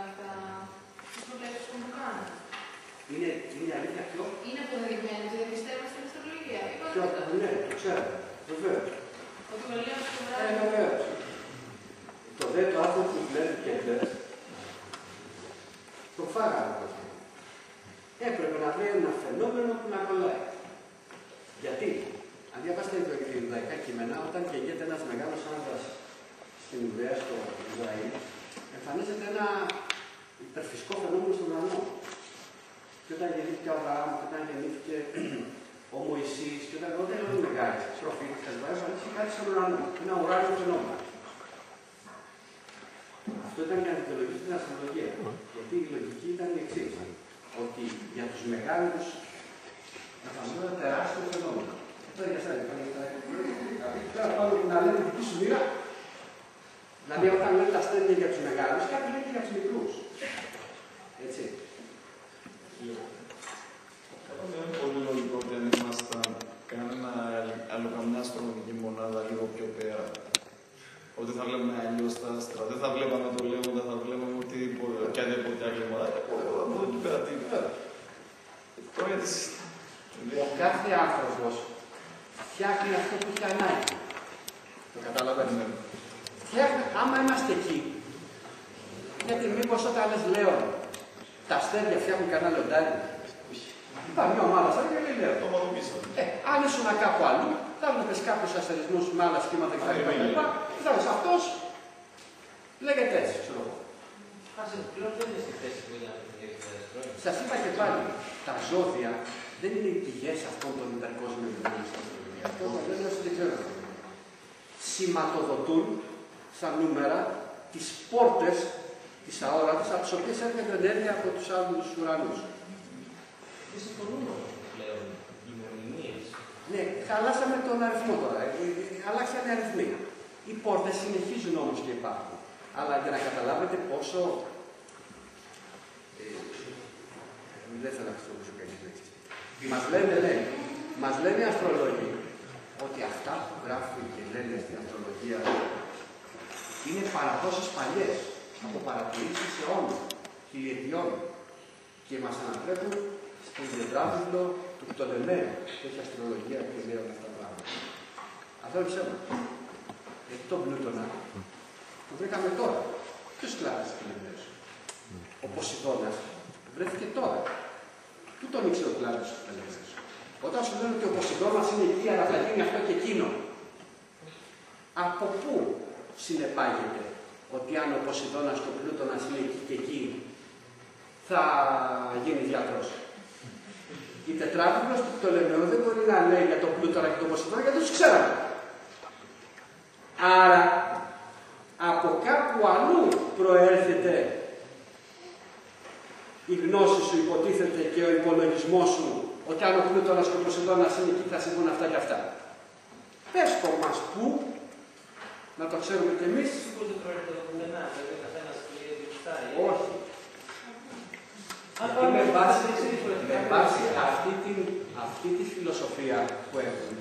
Speaker 5: τις προβλέψεις που κάνουν.
Speaker 2: Είναι αλήθεια ποιο.
Speaker 5: Είναι αποδεδειγμένο ότι δεν πιστεύω στην αστρολογία.
Speaker 2: Ναι, το ξέρω. Βεβαίως.
Speaker 5: Ότι το λέω στο βράδυ.
Speaker 2: Βεβαίως. Το δε το άθρο του Γκλέρ και Γκλέρ το φάγανε από αυτό. Έπρεπε να βρει ένα φαινόμενο που να κολλάει. Γιατί, αν διαβάσετε τα ιουδαϊκά κείμενα, όταν καίγεται ένας μεγάλος άνδρας στην Ιουδαία, στο Ισραήλ, εμφανίζεται ένα υπερφυσικό φαινόμενο στον ουρανό. Και όταν γεννήθηκε ο Αβραάμ, και όταν γεννήθηκε ο Μωυσής, και όταν είναι όλοι μεγάλοι προφήτες, εμφανίστηκε κάτι στον ουρανό. Ένα ουράνιο φαινόμενο. Αυτό ήταν η αντιπολογία στην αστρολογία. Γιατί η λογική ήταν η εξής. Ότι για τους μεγάλους εμφανίζονταν ένα τεράστιο φαινόμενο. Αυτό για εσάς, τώρα πάνω που να λένε δική σου μοίρα. Δηλαδή όταν λένε τα αστέρια για τους μεγάλους, κάποιοι λένε και για τους μικρούς. Έτσι.
Speaker 6: Δεν είναι πολύ λογικό ότι αν ήμασταν καμιά αστρονομική μονάδα λίγο πιο πέρα. Ότι θα βλέπουμε αλλιώς τα άστρα. Δεν θα βλέπαμε το Λέοντα, θα βλέπαμε οποιαδήποτε άλλη μονάδα. Από εκεί πέρα τι είναι.
Speaker 2: Ο κάθε άνθρωπος φτιάχνει αυτό που έχει ανάγκη. Το καταλαβαίνετε. Άμα είμαστε εκεί, γιατί μήπως όταν λες Λέον, Τα αστέρια φτιάχνουν κανένα λιοντάρι. Υπάρχει μια ομάδα σαν και λέει
Speaker 6: Το ομορφήσαμε.
Speaker 2: αν ήσουν κάπου αλλού, θα βλέπεις κάποιους αστερισμούς με άλλα σχήματα κτλ. Θα λες αυτός λέγεται έτσι, ξέρω εγώ.
Speaker 1: Πλέον δεν είναι στη θέση που ήταν πριν 2.000 χρόνια.
Speaker 2: Σας είπα και πάλι, τα ζώδια δεν είναι οι πηγές αυτών των υπερκόσμιων δεδομένων στην αστρολογία. Αυτό δεν είναι όσο δεν ξέρω. Σηματοδοτούν σαν νούμερα τις πόρτες της αόρατης από τις οποίες έρχεται ενέργεια από τους άλλους ουρανούς.
Speaker 1: Δεν συμφωνούμε πλέον οι μονιμίες.
Speaker 2: Ναι, χαλάσαμε τον αριθμό τώρα. Αλλάξανε αριθμοί. Οι πόρτες συνεχίζουν όμως και υπάρχουν. Αλλά για να καταλάβετε πόσο. Δεν θέλω να χρησιμοποιήσω κακές λέξεις. Μας λένε οι αστρολόγοι ότι αυτά που γράφουν και λένε στην αστρολογία είναι παραδόσεις παλιές από παρατηρήσεις αιώνων, χιλιετιών και μας ανατρέπουν στην τετράβυλλο του Πτολεμαίου που έχει αστρολογία και λέει όλα αυτά τα πράγματα. Αυτό είναι ψέμα. Γιατί τον Πλούτονα το βρήκαμε τώρα. Ποιος κλάδος του Πτολεμαίου? Ο Ποσειδώνας βρέθηκε τώρα. Πού τον ήξερε ο κλάδος του Πτολεμαίου? Όταν σου λένε ότι ο Ποσειδώνας είναι εκεί, αλλά θα γίνει αυτό και εκείνο. Από πού συνεπάγεται ότι αν ο Ποσειδώνας και ο Πλούτονας είναι εκεί και εκεί, θα γίνει γιατρός? Η τετράβυλλος του Πτολεμαίου δεν μπορεί να λέει για τον Πλούτονα και τον Ποσειδώνα, γιατί τους ξέραμε. Άρα, από κάπου αλλού προέρχεται η γνώση σου, υποτίθεται, και ο υπολογισμός σου, ότι αν ο Πλούτονας και ο Ποσειδώνας είναι εκεί, θα συμβούν αυτά και αυτά. Πες το μας πού, να το ξέρουμε κι εμείς.
Speaker 1: Σίγουρα δεν προέρχεται από πουθενά, δηλαδή ο καθένας διεκδικητάει.
Speaker 2: Όχι. Γιατί με βάση αυτή τη φιλοσοφία που έχουν,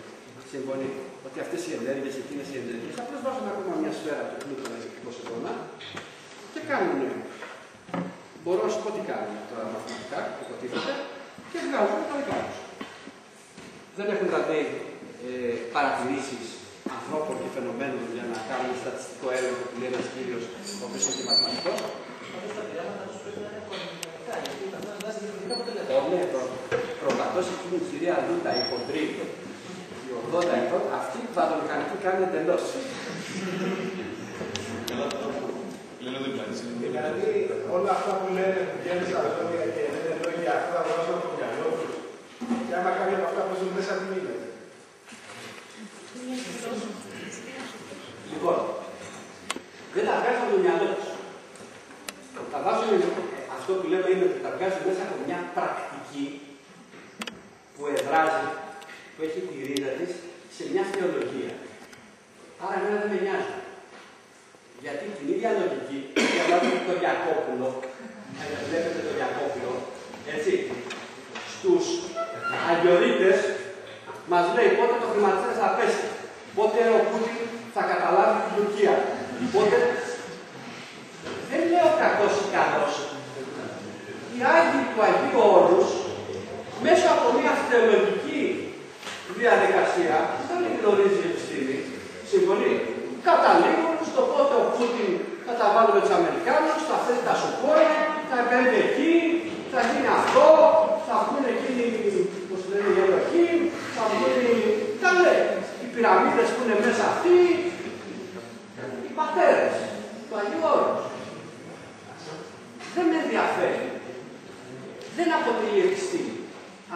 Speaker 2: συμφωνεί ότι αυτές οι ενέργειες, εκείνες οι ενέργειες, απλώς βάζουν ακόμα μια σφαίρα του Πλούτονα και του Ποσειδώνα και κάνουν. Μπορώ να σου πω τι κάνουν τώρα μαθηματικά, υποτίθεται, και βγάζουν τα δικά τους. Δεν έχουν δηλαδή παρατηρήσεις ανθρώπων και φαινομένων για να κάνουν στατιστικό έργο που λέει ένας κύριος, ο οποίος είναι και μαθηματικός.
Speaker 1: Αυτά τα πειράματα τους πρέπει να είναι οικονομικά, γιατί θα δώσει διαφορετικά αποτελέσματα.
Speaker 2: Ναι, προπατώσει εκείνη η κυρία Λούτα, η χοντρή, η 80 ετών, αυτή η βαδομηχανική κάνει εντελώς.
Speaker 6: Λένε ότι
Speaker 7: Δηλαδή όλα αυτά που λένε που βγαίνουν στα λόγια και λένε λόγια αυτά βάζουν από το μυαλό τους. Και άμα κάποια από αυτά που ζουν μέσα τι γίνεται.
Speaker 2: Λοιπόν, δεν τα βγάζουν από το μυαλό τους. Τα βάζουν, αυτό που λέμε είναι ότι τα βγάζουν μέσα από μια πρακτική που εδράζει, που έχει τη ρίζα της σε μια θεολογία. Άρα εμένα δεν με νοιάζει. Γιατί την ίδια λογική, διαβάζουμε το Διακόπουλο, βλέπετε το Διακόπουλο, έτσι, στους αγιορείτες μας λέει πότε το χρηματιστές θα πέσει, πότε ο Πούτιν θα καταλάβει την Τουρκία, πότε. Δεν λέω κακός ή καλός. Οι Άγιοι του Αγίου Όρους, μέσα από μια θεολογική διαδικασία, δεν γνωρίζει η επιστήμη, συμφωνεί. Καταλήγουν στο πότε ο Πούτιν θα τα βάλει με τους Αμερικάνους, θα θέσει τα Σουκόη, θα επέμβει εκεί, θα γίνει αυτό, θα βγουν εκείνοι, πώς λένε, οι Ελοχοί, θα βγουν τα λέει. Οι πυραμίδες που είναι μέσα αυτοί, οι πατέρες του Αγίου Όρους. Δεν με ενδιαφέρει. Δεν αποτελεί επιστήμη.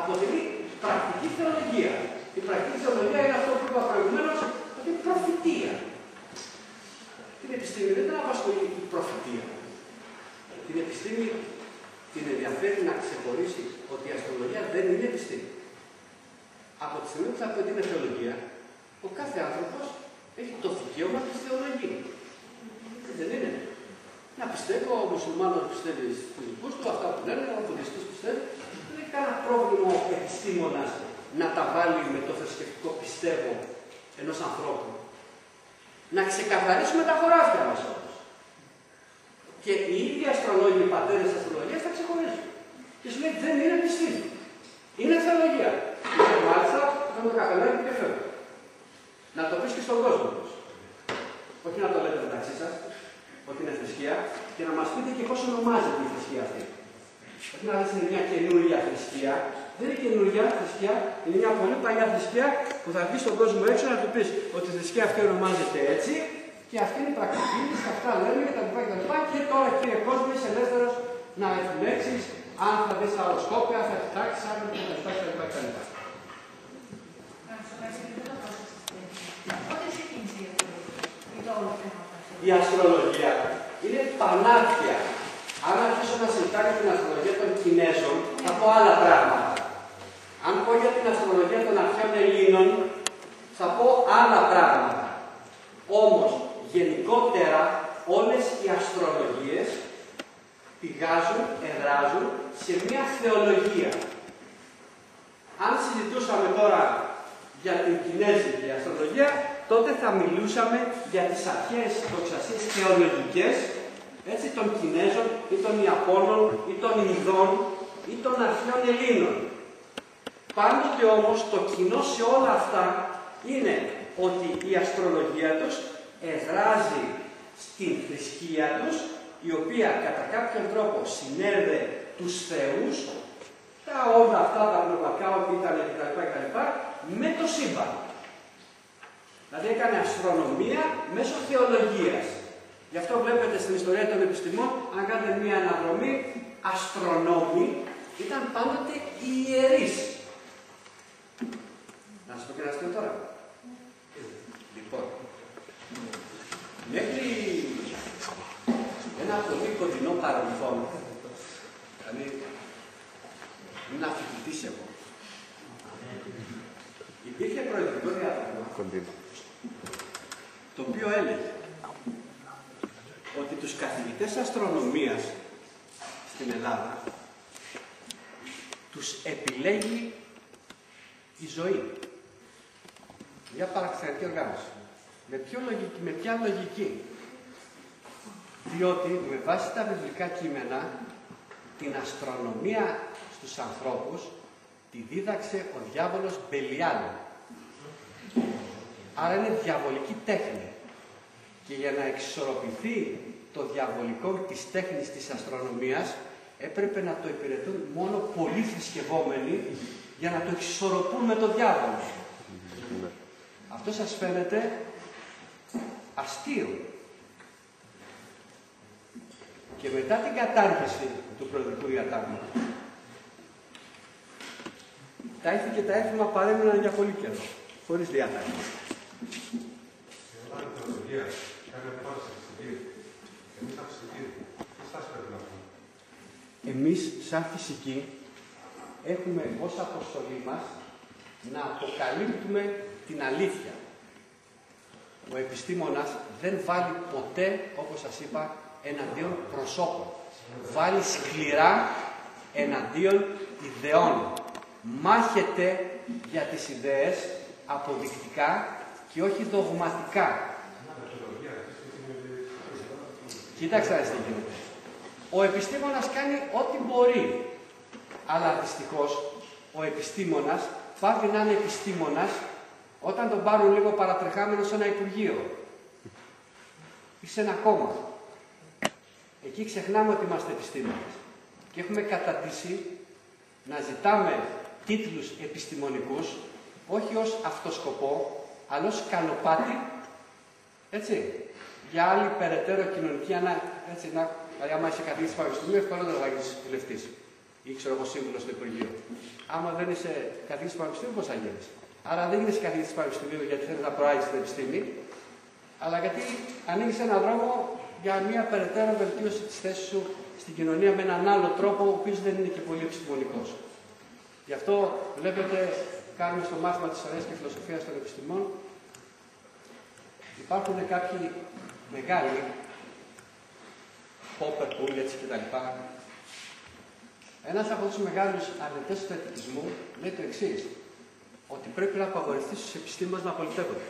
Speaker 2: Αποτελεί πρακτική θεολογία. Η πρακτική θεολογία είναι αυτό που είπα προηγουμένως, ότι είναι προφητεία. Την επιστήμη δεν την απασχολεί η προφητεία. Την επιστήμη την ενδιαφέρει να ξεχωρίσει ότι η αστρολογία δεν είναι επιστήμη. Από τη στιγμή που θα πει ότι είναι θεολογία, ο κάθε άνθρωπος έχει το δικαίωμα της θεολογίας. Δεν είναι. Να πιστεύω, ο μουσουλμάνος πιστεύει στους δικούς του, αυτά που λένε, ο βουδιστής πιστεύει. Δεν έχει κανένα πρόβλημα ο επιστήμονας να τα βάλει με το θρησκευτικό πιστεύω ενός ανθρώπου. Να ξεκαθαρίσουμε τα χωράφια μας όμως. Και οι ίδιοι αστρολόγοι, οι πατέρες της αστρολογίας θα ξεχωρίσουν. Και σου λέει δεν είναι επιστήμη. Είναι θεολογία. Και μάλιστα θα το καπελάκι και φεύγω. Να το πεις και στον κόσμο τους. Όχι να το λέτε μεταξύ σας, ότι είναι θρησκεία, και να μας πείτε και πώς ονομάζεται η θρησκεία αυτή. όχι να δεις είναι μια καινούργια θρησκεία. Δεν είναι καινούργια θρησκεία, είναι μια πολύ παλιά θρησκεία που θα βγει στον κόσμο έξω να του πεις ότι η θρησκεία αυτή ονομάζεται έτσι και αυτή είναι η πρακτική της, αυτά λέμε κτλ. Και τώρα, κύριε κόσμο, είσαι ελεύθερος να επιλέξεις αν θα δεις τα οροσκόπια, θα κοιτάξεις άκρη κτλ. Η αστρολογία είναι πανάκια. Αν αρχίσω να συζητάω για την αστρολογία των Κινέζων, θα πω άλλα πράγματα. Αν πω για την αστρολογία των αρχαίων Ελλήνων, θα πω άλλα πράγματα. Όμως, γενικότερα, όλες οι αστρολογίες πηγάζουν, εδράζουν σε μια θεολογία. Αν συζητούσαμε τώρα για την Κινέζικη αστρολογία, τότε θα μιλούσαμε για τις αρχαίες δοξασίες θεολογικές, έτσι, των Κινέζων ή των Ιαπώνων ή των Ινδών ή των αρχαίων Ελλήνων. Πάντοτε όμως το κοινό σε όλα αυτά είναι ότι η αστρολογία τους εδράζει στην θρησκεία τους, η οποία κατά κάποιον τρόπο συνέδε τους θεούς, τα όλα αυτά τα πνευματικά όπου ήταν κτλ. Με το σύμπαν. Δηλαδή έκανε αστρονομία μέσω θεολογίας. Γι' αυτό βλέπετε στην ιστορία των επιστημών, αν κάνετε μία αναδρομή, αστρονόμοι ήταν πάντοτε οι ιερείς. Να σας πω και ένα αστείο τώρα. Λοιπόν, μέχρι ένα πολύ κοντινό παρελθόν, δηλαδή μην αφιχτητής εγώ, υπήρχε προεδρικό διάταγμα, το οποίο έλεγε ότι τους καθηγητές αστρονομίας στην Ελλάδα τους επιλέγει η ζωή. Μια παραξενική οργάνωση. Με ποια λογική. Διότι με βάση τα βιβλικά κείμενα την αστρονομία στους ανθρώπους τη δίδαξε ο διάβολος Μπελιάλ. Άρα είναι διαβολική τέχνη. Και για να εξισορροπηθεί το διαβολικό της τέχνης της αστρονομίας έπρεπε να το υπηρετούν μόνο πολλοί θρησκευόμενοι για να το εξισορροπούν με το διάβολο. Αυτό σας φαίνεται αστείο. Και μετά την κατάργηση του προεδρικού διατάγματος, τα ήθη και τα έθιμα παρέμειναν για πολύ καιρό, χωρίς διάταγμα. Εμείς, σαν φυσικοί, έχουμε ως αποστολή μας να αποκαλύπτουμε την αλήθεια. Ο επιστήμονας δεν βάλει ποτέ, όπως σας είπα, εναντίον προσώπων. Βάλει σκληρά εναντίον ιδεών. Μάχεται για τις ιδέες αποδεικτικά και όχι δογματικά. Κοίταξτε να δείτε τι γίνεται. Ο επιστήμονας κάνει ό,τι μπορεί. Αλλά δυστυχώς ο επιστήμονας πάβει να είναι επιστήμονας όταν τον πάρουν λίγο παρατρεχάμενο σε ένα υπουργείο ή σε ένα κόμμα. Εκεί ξεχνάμε ότι είμαστε επιστήμονες. Και έχουμε κατατήσει να ζητάμε τίτλους επιστημονικούς όχι ως αυτοσκοπό, αλλά ως σκαλοπάτι, έτσι, για άλλη περαιτέρω κοινωνική έτσι, δηλαδή, άμα είσαι καθηγητής πανεπιστημίου, ευκολότερα θα γίνεις βουλευτής ή ξέρω εγώ σύμβουλος στο Υπουργείο. Άμα δεν είσαι καθηγητής πανεπιστημίου, πώς θα γίνεις. Άρα δεν γίνεις καθηγητής πανεπιστημίου γιατί θέλεις να προάγεις την επιστήμη, αλλά γιατί ανοίγεις έναν δρόμο για μια περαιτέρω βελτίωση της θέσης σου στην κοινωνία με έναν άλλο τρόπο, ο οποίος δεν είναι και πολύ επιστημονικός. Γι' αυτό βλέπετε, κάνουμε στο μάθημα της ιστορίας και φιλοσοφίας των επιστημών, υπάρχουν κάποιοι μεγάλοι, Πόπερ, Πούλετς κτλ. Ένας από τους μεγάλους αρνητές του θετικισμού λέει το εξής, ότι πρέπει να απαγορευτεί στους επιστήμονες να πολιτεύονται.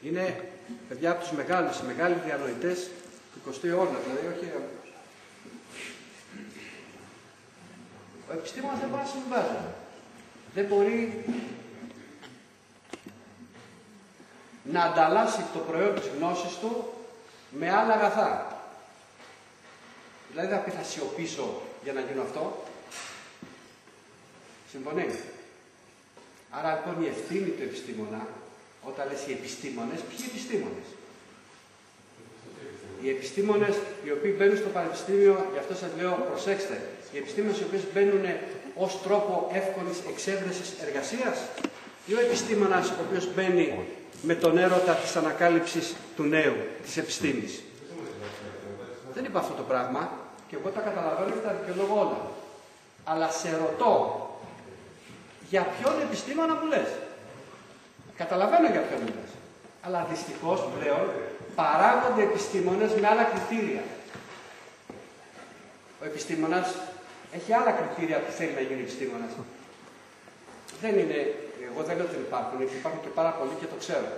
Speaker 2: Είναι, παιδιά, από τους μεγάλους, οι μεγάλοι διανοητές του 20ου αιώνα, δηλαδή όχι. Ο επιστήμονας δεν μπορεί να συμβάζει. Δεν μπορεί να ανταλλάσσει το προϊόν της γνώσης του με άλλα αγαθά. Δηλαδή δεν θα σιωπήσω για να γίνω αυτό. Συμφωνεί. Άρα λοιπόν η ευθύνη του επιστήμονα, όταν λες οι επιστήμονες, ποιοι επιστήμονες? Οι επιστήμονες οι οποίοι μπαίνουν στο πανεπιστήμιο, γι' αυτό σας λέω, προσέξτε, οι επιστήμονες οι οποίες μπαίνουν ως τρόπο εύκολης εξέβρεσης εργασίας, ή ο επιστήμονας ο οποίος μπαίνει με τον έρωτα της ανακάλυψης του νέου, της επιστήμης? Δεν είπα αυτό το πράγμα και εγώ τα καταλαβαίνω και τα δικαιολογώ όλα. Αλλά σε ρωτώ, για ποιον επιστήμονα μου λες? Καταλαβαίνω για ποιον μου λες. Αλλά δυστυχώς πλέον παράγονται επιστήμονες με άλλα κριτήρια. Ο επιστήμονας έχει άλλα κριτήρια που θέλει να γίνει επιστήμονας. Δεν είναι, εγώ δεν λέω ότι υπάρχουν και πάρα πολλοί και το ξέρω.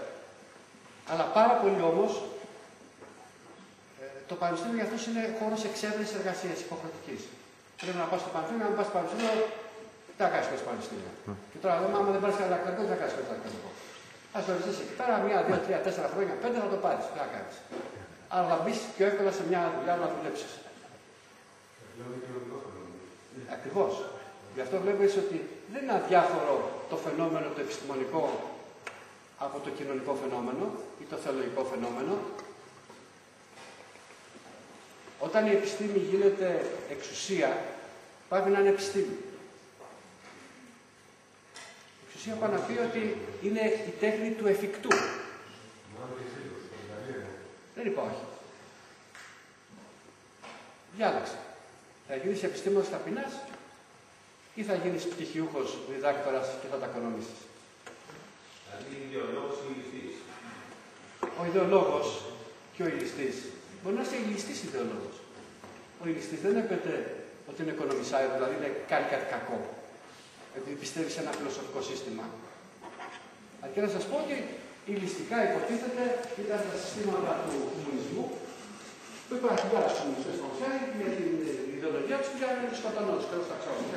Speaker 2: Αλλά πάρα πολλοί όμως, το πανεπιστήμιο για αυτούς είναι χώρος εξέβρεσης εργασίας υποχρεωτικής. Πρέπει να πας στο πανεπιστήμιο, αν πας στο πανεπιστήμιο, τι θα κάνεις στο πανεπιστήμιο. Και τώρα λέμε, άμα δεν πάρεις κανένα κρατικό, τι θα κάνεις στο κρατικό. Ας το ρωτήσεις εκεί πέρα, 1, 2, 3, 4 χρόνια, 5 θα το πάρεις. Τι θα κάνεις. Άρα θα μπεις πιο εύκολα σε μια δουλειά να δουλέψεις. Ακριβώς. Γι' αυτό βλέπεις ότι δεν είναι αδιάφορο το φαινόμενο το επιστημονικό από το κοινωνικό φαινόμενο ή το θεολογικό φαινόμενο. Όταν η επιστήμη γίνεται εξουσία, πάει να είναι επιστήμη. Η εξουσία πάει να πει ότι είναι η τέχνη του εφικτού. Δεν υπάρχει. Διάλεξε. Θα γίνεις επιστήμονας ταπεινάς ή θα γίνεις πτυχιούχος διδάκτορας και θα τα οικονομήσεις.
Speaker 3: Δηλαδή είναι ιδεολόγος ή ηλιστής.
Speaker 2: Ο ιδεολόγος και ο ηλιστής μπορεί να είσαι ηλιστής ιδεολόγος. Ο ηλιστής δεν έπεται ότι είναι οικονομισάιο, δηλαδή κάνει κάτι κακό. Επειδή πιστεύει σε ένα φιλοσοφικό σύστημα. Αρκεί να σας πω ότι ηλιστικά υποτίθεται ήταν τα συστήματα του κομμουνισμού που υπάρχουν και άλλες κομμουνιστές φωνξιάροι με την ιδεολογία τους πήγαν να τους σκοτώνουν, τους κρέους ταξιώνουν.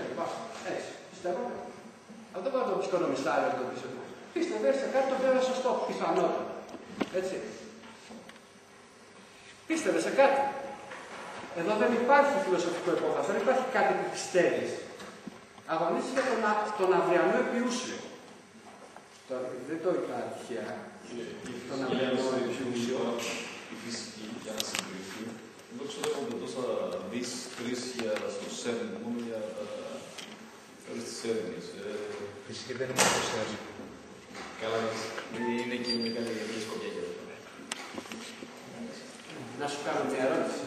Speaker 2: Έτσι, πιστεύω. Αλλά δεν μπορεί να το πεις οικονομιστάριο να το πεις εδώ. Πίστευε σε κάτι το οποίο είναι σωστό, πιθανότερο. Έτσι. Πίστευε σε κάτι. Εδώ δεν υπάρχει φιλοσοφικό υπόβαθρο, δεν υπάρχει κάτι που πιστεύεις. Αγωνίζεις για τον αυριανό επιούσιο. Δεν το είπα τυχαία. Τον αυριανό επιούσιο.
Speaker 6: Η φυσική για να συγκριθεί. Δεν ξέρω με τόσα δις χρήσια στο ΣΕΡΝ, μόνο για τις έρευνες.
Speaker 1: Φυσική δεν είναι μόνο το ΣΕΡΝ.
Speaker 6: Καλά, είναι και μια καλή σκοπιά για αυτό.
Speaker 2: Να σου κάνω μια ερώτηση.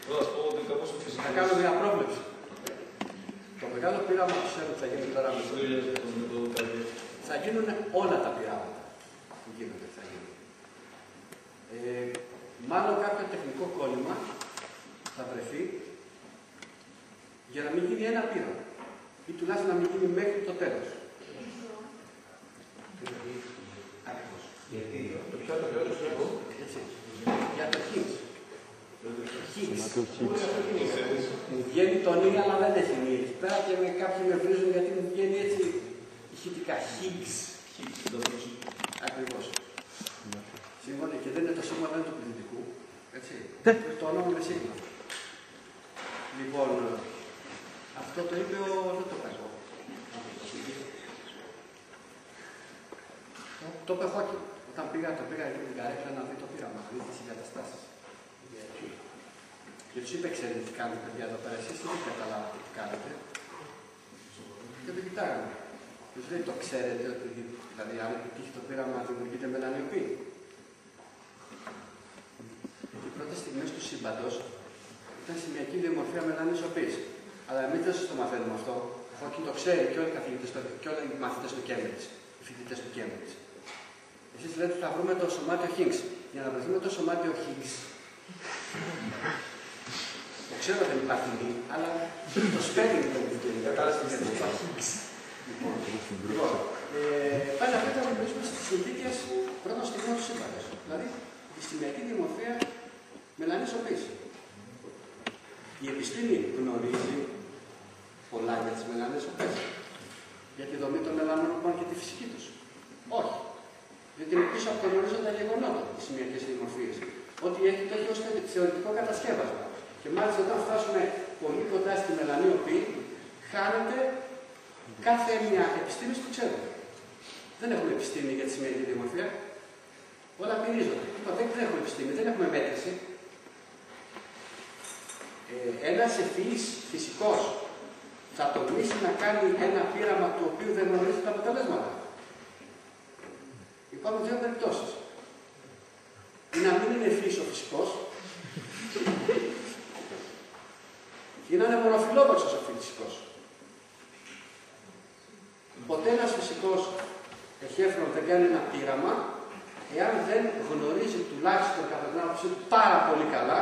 Speaker 6: Θέλω να σου πω ότι κάπως ο φυσικός...
Speaker 2: Θα κάνω μια πρόβλεψη. Το μεγάλο πείραμα του ΣΕΡΝ θα γίνει τώρα με θα γίνουν όλα τα πειράματα που γίνονται. Θα γίνουν. Μάλλον κάποιο τεχνικό κόλλημα θα βρεθεί για να μην γίνει ένα πείραμα. Ή τουλάχιστον να μην γίνει μέχρι το τέλος. Ακριβώς.
Speaker 1: Γιατί
Speaker 2: το πιο τεχνικό. Για το Higgs. Βγαίνει το νι, αλλά δεν έχει νι. Πέρα και με κάποιοι με βρίζουν γιατί μου βγαίνει έτσι ηχητικά. Higgs. Ακριβώς. Σύμφωνα και δεν είναι το σήμα, δεν είναι του πληθυντικού. Έτσι. Το όνομα είναι σήμα. Λοιπόν, αυτό το είπε δεν το είπα εγώ. Το είπε εγώ όταν το πήγα εκεί με την καρέκλα να δει το πείραμα, να δει τις εγκαταστάσεις. Και τους είπε, ξέρετε τι κάνετε παιδιά εδώ πέρα, εσείς δεν καταλάβατε τι κάνετε. Και το κοιτάγανε. Τους λέει, το ξέρετε ότι δηλαδή αν επιτύχει το πείραμα δημιουργείται μελανιοπή. Γιατί οι πρώτες στιγμές του σύμπαντος ήταν σημειακή διαμορφία μελανιοπής. Αλλά εμείς δεν σας το μαθαίνουμε αυτό. Όχι, το ξέρει και όλοι οι καθηγητές και όλοι οι μαθητές του Cambridge, οι φοιτητές του Cambridge. Εσείς λέτε θα βρούμε το σωμάτιο Higgs. Για να βρεθούμε το σωμάτιο Higgs. Το ξέρω δεν υπάρχει νη, αλλά το spelling δεν είναι. Κατάλαβε τι δεν υπάρχει. Λοιπόν, πάει να πει να μιλήσουμε στις συνθήκες πρώτων στιγμών του σύμπαντος. Δηλαδή, η σημειακή διαμορφία μελανιοπής. Η επιστήμη γνωρίζει πολλά για τις μελανιοπές. Για τη δομή των μελανιοπών και τη φυσική τους. Όχι. Διότι είναι πίσω από τον ορίζοντα γεγονότα τις σημειακές διαμορφίες. ότι έχει τέτοιο θεωρητικό κατασκεύασμα. Και μάλιστα όταν φτάσουμε πολύ κοντά στη μελανίωπη, χάνεται κάθε μια επιστήμη που ξέρουμε. Δεν έχουμε επιστήμη για τη σημερινή δημορφία. Όλα πυρίζονται. Δεν έχουμε επιστήμη, δεν έχουμε μέτρηση. Ένας ευφυής φυσικός θα τολμήσει να κάνει ένα πείραμα το οποίο δεν γνωρίζει τα αποτελέσματα. Υπάρχουν δύο περιπτώσεις. Ή να μην είναι ευφυής ο φυσικός, ή να είναι μονοφιλόδοξος ο φυσικός. Ποτέ ένας φυσικός εχέφρον δεν κάνει ένα πείραμα, εάν δεν γνωρίζει τουλάχιστον κατά την άποψή του πάρα πολύ καλά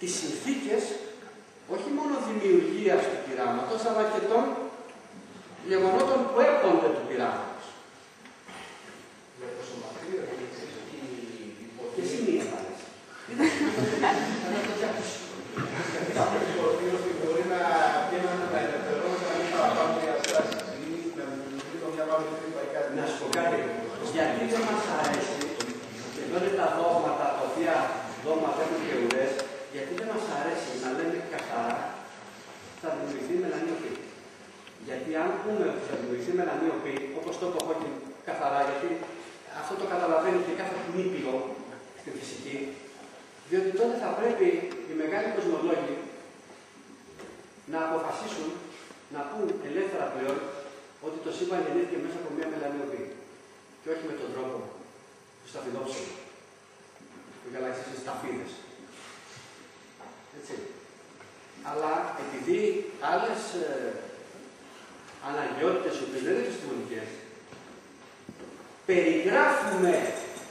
Speaker 2: τις συνθήκες, όχι μόνο δημιουργίας του πειράματος, αλλά και των γεγονότων που έπονται του πειράματος. Και σημεία πάλι.
Speaker 7: Μπορεί να πιένανε τα ελευθερώματα να μην παραπάνω διαστάσεις ή να δημιουργεί το μια μάλλον κάτι.
Speaker 2: Να σου πω κάτι. Γιατί δεν μας αρέσει, εδώ είναι τα δόγματα τα οποία δόγματα έχουν και ουρές, γιατί δεν μας αρέσει να λέμε καθαρά θα δημιουργηθεί μελανίωπη. Γιατί αν πούμε ότι θα δημιουργηθεί μελανίωπη, όπως το έχω και καθαρά, γιατί αυτό το καταλαβαίνει και κάθε νήπιο στη φυσική, διότι τότε θα πρέπει οι μεγάλοι κοσμολόγοι να αποφασίσουν, να πούν ελεύθερα πλέον ότι το σύμπαν γεννήθηκε μέσα από μια μελανιοπή και όχι με τον τρόπο του σταφυλόψιλου, που γαλαξίες είναι σταφίδες. Έτσι. Αλλά επειδή άλλες αναγκαιότητες οι οποίες δεν είναι επιστημονικές, περιγράφουμε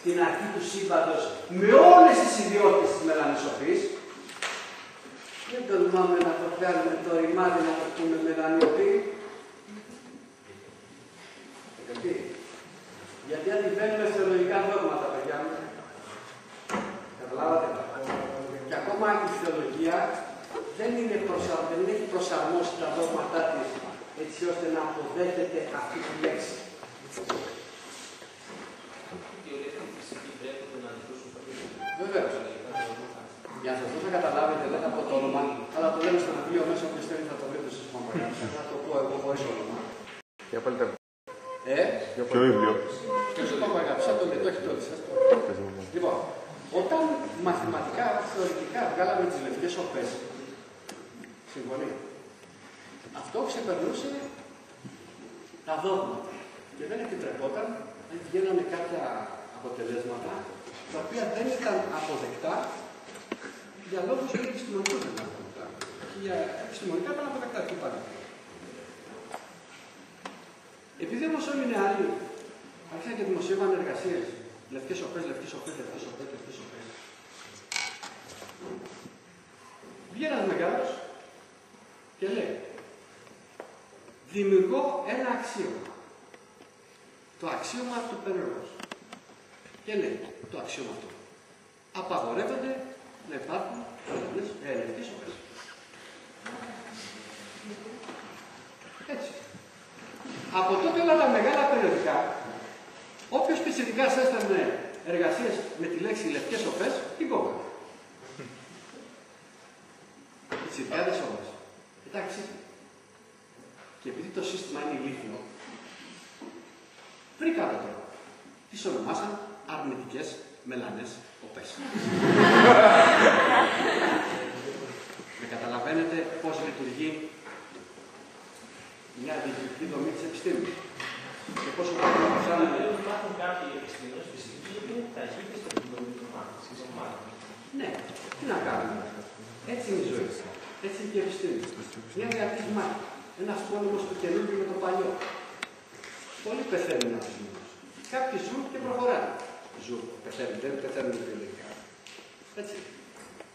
Speaker 2: την αρχή του σύμπαντος με όλες τις ιδιότητες της μελανισοπής, δεν τολμάμε να το κάνουμε το ρημάδι να το πούμε μελανιοπή. Γιατί αντιβαίνουμε θεολογικά δόγματα, παιδιά μου. Καταλάβατε. Και ακόμα η θεολογία δεν έχει προσαρμόσει τα δόγματά της έτσι ώστε να αποδέχεται αυτή τη λέξη. Βεβαίως. Για να σας δώσω να καταλάβετε, δεν θα πω το όνομα, αλλά το λέμε στο βιβλίο μέσα που πιστεύει θα το βρείτε στις μαμαγιάς. Θα το πω εγώ χωρίς όνομα.
Speaker 3: Για πάλι τα
Speaker 2: ποιο βιβλίο. Ποιος το παπαγάπη, σαν το λέει, το έχει τότε. Λοιπόν, όταν μαθηματικά, θεωρητικά βγάλαμε τις λευκές ορπές, συμφωνεί, αυτό ξεπερνούσε τα δόγματα και δεν επιτρεπόταν να βγαίνανε κάποια αποτελέσματα τα οποία δεν ήταν αποδεκτά για λόγους επιστημονικούς δεν ήταν αποδεκτά. Και για επιστημονικά ήταν αποδεκτά και πάλι. Επειδή όμως όλοι οι νεαροί άρχισαν και δημοσίευαν εργασίες, λευκές ορπές, λευκές ορπές, λευκές ορπές, λευκές ορπές. Βγαίνει ένας μεγάλος και λέει, δημιουργώ ένα αξίωμα. Το αξίωμα του Περαιός. Και λέει, το αξίωμα αυτό. Απαγορεύονται να υπάρχουν λευκές ορπές. Έτσι. Από τότε όλα τα μεγάλα περιοδικά, όποιος σπεσιφικά έστελνε εργασίες με τη λέξη λευκές ορπές, την κόβανε. Έτσι, διάδες ώρες. Εντάξει. Και επειδή το σύστημα είναι ηλίθιο, βρήκαμε τώρα. Τις ονομάσαν αρνητικές μελανές ορπές. Με καταλαβαίνετε πώς λειτουργεί μια διοικητική δομή της επιστήμης. Και πόσο πρέπει να προσάνουμε.
Speaker 1: Υπάρχουν κάποιοι επιστήμονες φυσικοί που είναι ταχύτητες στο δομή των μάτων.
Speaker 2: Ναι, τι να κάνουμε. Έτσι είναι η ζωή. Έτσι είναι και η επιστήμη. Μια διαρκής μάχη. Ένας πόλεμος του καινούργιου με το παλιό. Πολλοί πεθαίνουν από τους μήνους. Κάποιοι ζουν και προχωράνε. Ζουν, πεθαίνουν, δεν πεθαίνουν βιολογικά. Έτσι.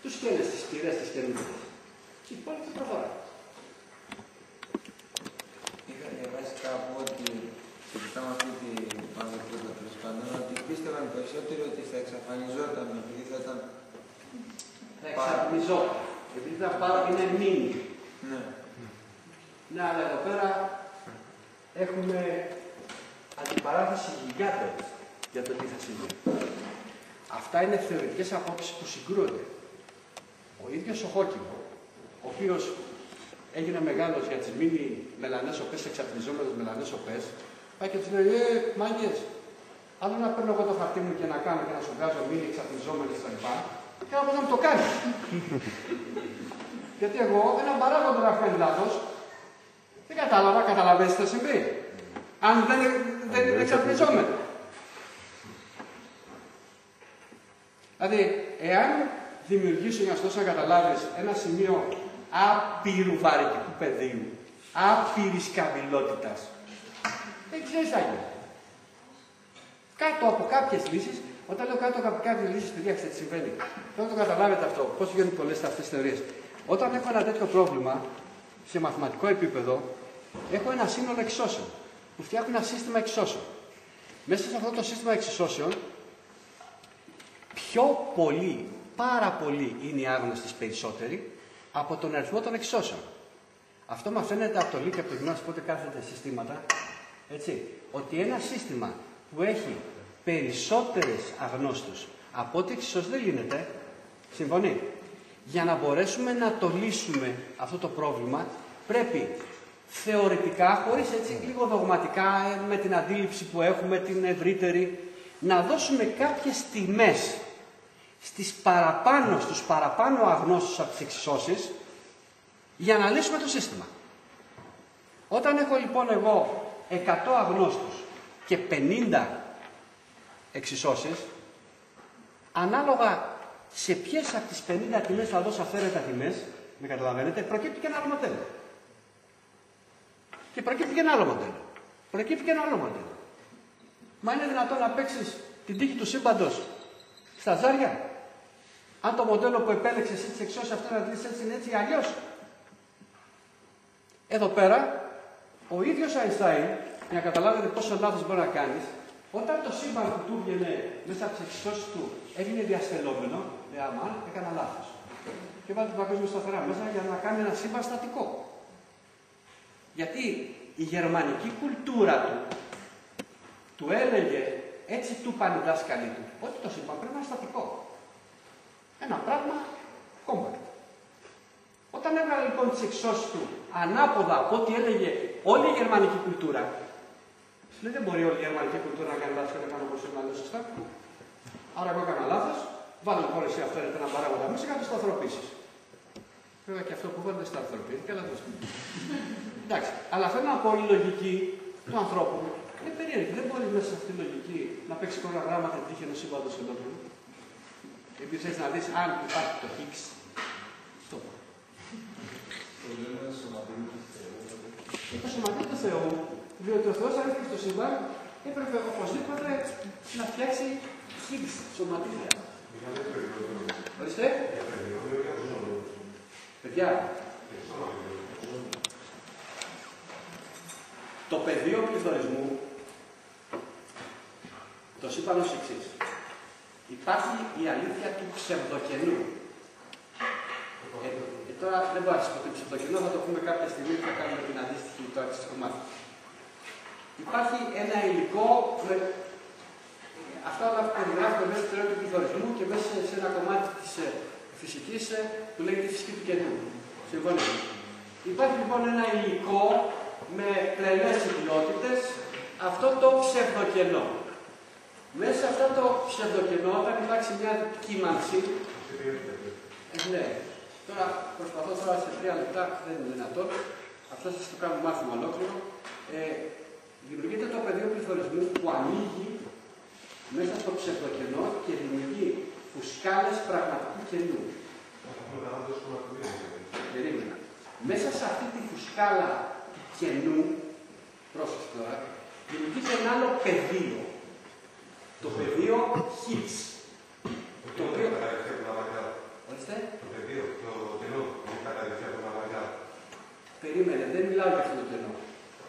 Speaker 2: Τους στέλνες στις πυρές της καινούργιας. Και οι υπόλοιποι προχωράνε.
Speaker 8: Είχα διαβάσει κάπου ότι σχετικά με αυτή την πανδημία τέλος πάντων, ότι πίστευαν περισσότεροι ότι θα εξαφανιζόταν επειδή θα ήταν.
Speaker 2: Θα εξαφανιζόταν. Επειδή θα είναι μήνυ.
Speaker 8: Ναι.
Speaker 2: Ναι, αλλά εδώ πέρα έχουμε αντιπαράθεση γιγάντων για το τι θα συμβεί. Αυτά είναι θεωρητικές απόψεις που συγκρούονται. Ο ίδιος ο Χόκινγκ, ο οποίος έγινε μεγάλος για τις μίνι μελανές-οπές, εξατμιζόμενες μελανές-οπές, πάει και τους λέει: μάγκες, άλλο να παίρνω εγώ το χαρτί μου και να κάνω και να σου βγάζω μίνι εξατμιζόμενες κτλ. Και να μου το κάνει. Γιατί εγώ έναν παράγοντα να φέρνει λάθος, δεν κατάλαβα, καταλαβαίνεις τι θα συμβεί. Αν δεν είναι εξατμιζόμενο. Δηλαδή, εάν δημιουργήσω, για να σου δώσω να καταλάβεις, ένα σημείο άπειρου βαρυτικού πεδίου, άπειρης καμπυλότητας, δεν ξέρεις τι θα γίνει. Κάτω από κάποιες λύσεις, όταν λέω κάτω από κάποιες λύσεις, παιδιά, τι συμβαίνει. Θέλω να το καταλάβετε αυτό, πώς γίνονται πολλές αυτές τις θεωρίες. Όταν έχω ένα τέτοιο πρόβλημα, σε μαθηματικό επίπεδο, έχω ένα σύνολο εξισώσεων, που φτιάχνει ένα σύστημα εξισώσεων. Μέσα σε αυτό το σύστημα εξισώσεων, πιο πολύ, πάρα πολύ είναι οι άγνωστες περισσότεροι από τον αριθμό των εξισώσεων. Αυτό μαθαίνετε από το ΛΥΚ και από το γυμνάσιο, πότε κάθετε συστήματα, έτσι, ότι ένα σύστημα που έχει περισσότερες αγνώστους από ό,τι εξισώσεις δεν λύνεται, συμφωνεί. Για να μπορέσουμε να το λύσουμε αυτό το πρόβλημα, πρέπει θεωρητικά, χωρίς έτσι λίγο δογματικά, με την αντίληψη που έχουμε, την ευρύτερη, να δώσουμε κάποιες τιμές στους παραπάνω αγνώστους από τις εξισώσεις, για να λύσουμε το σύστημα. Όταν έχω λοιπόν εγώ 100 αγνώστους και 50 εξισώσεις, ανάλογα σε ποιες από τις 50 τιμές θα δώσω αυθαίρετα τιμές, με καταλαβαίνετε, προκύπτει και ένα άλλο μοντέλο. Και προκύπτει και ένα άλλο μοντέλο. Προκύπτει και ένα άλλο μοντέλο. Μα είναι δυνατόν να παίξεις την τύχη του σύμπαντος στα ζάρια, αν το μοντέλο που επέλεξες ή τις εξώσεις αυτό να δεις έτσι είναι έτσι ή αλλιώς. Εδώ πέρα, ο ίδιος Αϊνστάιν, για να καταλάβετε πόσο λάθος μπορεί να κάνεις, όταν το σύμπαν που του βγαινε μέσα από τις εξισώσεις του έγινε διαστελόμενο, λέει αμάν, έκανα λάθος. Και βάλει το παγκόσμιο σταθερά μέσα για να κάνει ένα σύμπαν στατικό. Γιατί η γερμανική κουλτούρα του έλεγε, έτσι του πάνε οι δάσκαλοι του, ότι το σύμπαν πρέπει να είναι στατικό. Ένα πράγμα compact. Όταν έβγαλε λοιπόν τις εξισώσεις του ανάποδα από ό,τι έλεγε όλη η γερμανική κουλτούρα, λέει δεν μπορεί όλη η γερμανική κουλτούρα να κάνει λάθος και να κάνω όπως είναι να λέω σωστά. Άρα εγώ έκανα λάθος, βάλω λοιπόν εσύ αυτό είναι ένα παράγοντα μέσα και να το σταθεροποιήσεις. Βέβαια και αυτό που βάλετε σταθεροποιήθηκε, αλλά το σκέφτομαι. Εντάξει, αλλά θέλω να πω η λογική του ανθρώπου είναι περίεργη. Δεν μπορεί μέσα σε αυτή τη λογική να παίξει προγράμματα τύχη ενός σύμπαντος ολόκληρου. Επειδή θες να δεις αν υπάρχει το Higgs. Αυτό. Το σωματείο του Θεού, διότι ο Θεός έρχεται στο σύμπαν, έπρεπε οπωσδήποτε να φτιάξει Higgs σωματεία. Ορίστε. Παιδιά, το πεδίο πληθωρισμού το είπα ως εξής. Υπάρχει η αλήθεια του ψευδοκενού. Τώρα δεν μπορώ να σας πω το ψευδοκενό, θα το πούμε κάποια στιγμή που θα κάνουμε την αντίστοιχη το αντίστοιχο μάθημα. Υπάρχει ένα υλικό, αυτά όλα περιγράφονται μέσα στο του πληθωρισμού και μέσα σε ένα κομμάτι της φυσικής που λέγεται η φυσική του κενού. Συμφωνείτε. Υπάρχει λοιπόν ένα υλικό με τρελές ιδιότητες, αυτό το ψευδοκενό. Μέσα σε αυτό το ψευδοκενό, όταν υπάρξει μια κύμανση, ναι, τώρα προσπαθώ τώρα σε 3 λεπτά, δεν είναι δυνατόν, αυτό σας το κάνω μάθημα ολόκληρο, δημιουργείται το πεδίο πληθωρισμού που ανοίγει μέσα στο ψευδοκενό και δημιουργεί φουσκάλες πραγματικού κενού. Περίμενα. Μέσα σε αυτή τη φουσκάλα κενού, πρόσεξε τώρα, δημιουργείται ένα άλλο πεδίο. Το πεδίο Higgs. Το οποίο... Ορίστε.
Speaker 3: Το πεδίο, το κενό, είναι καταδειχθεί από τα μαγιά.
Speaker 2: Περίμενε, δεν μιλάω για αυτό το κενό.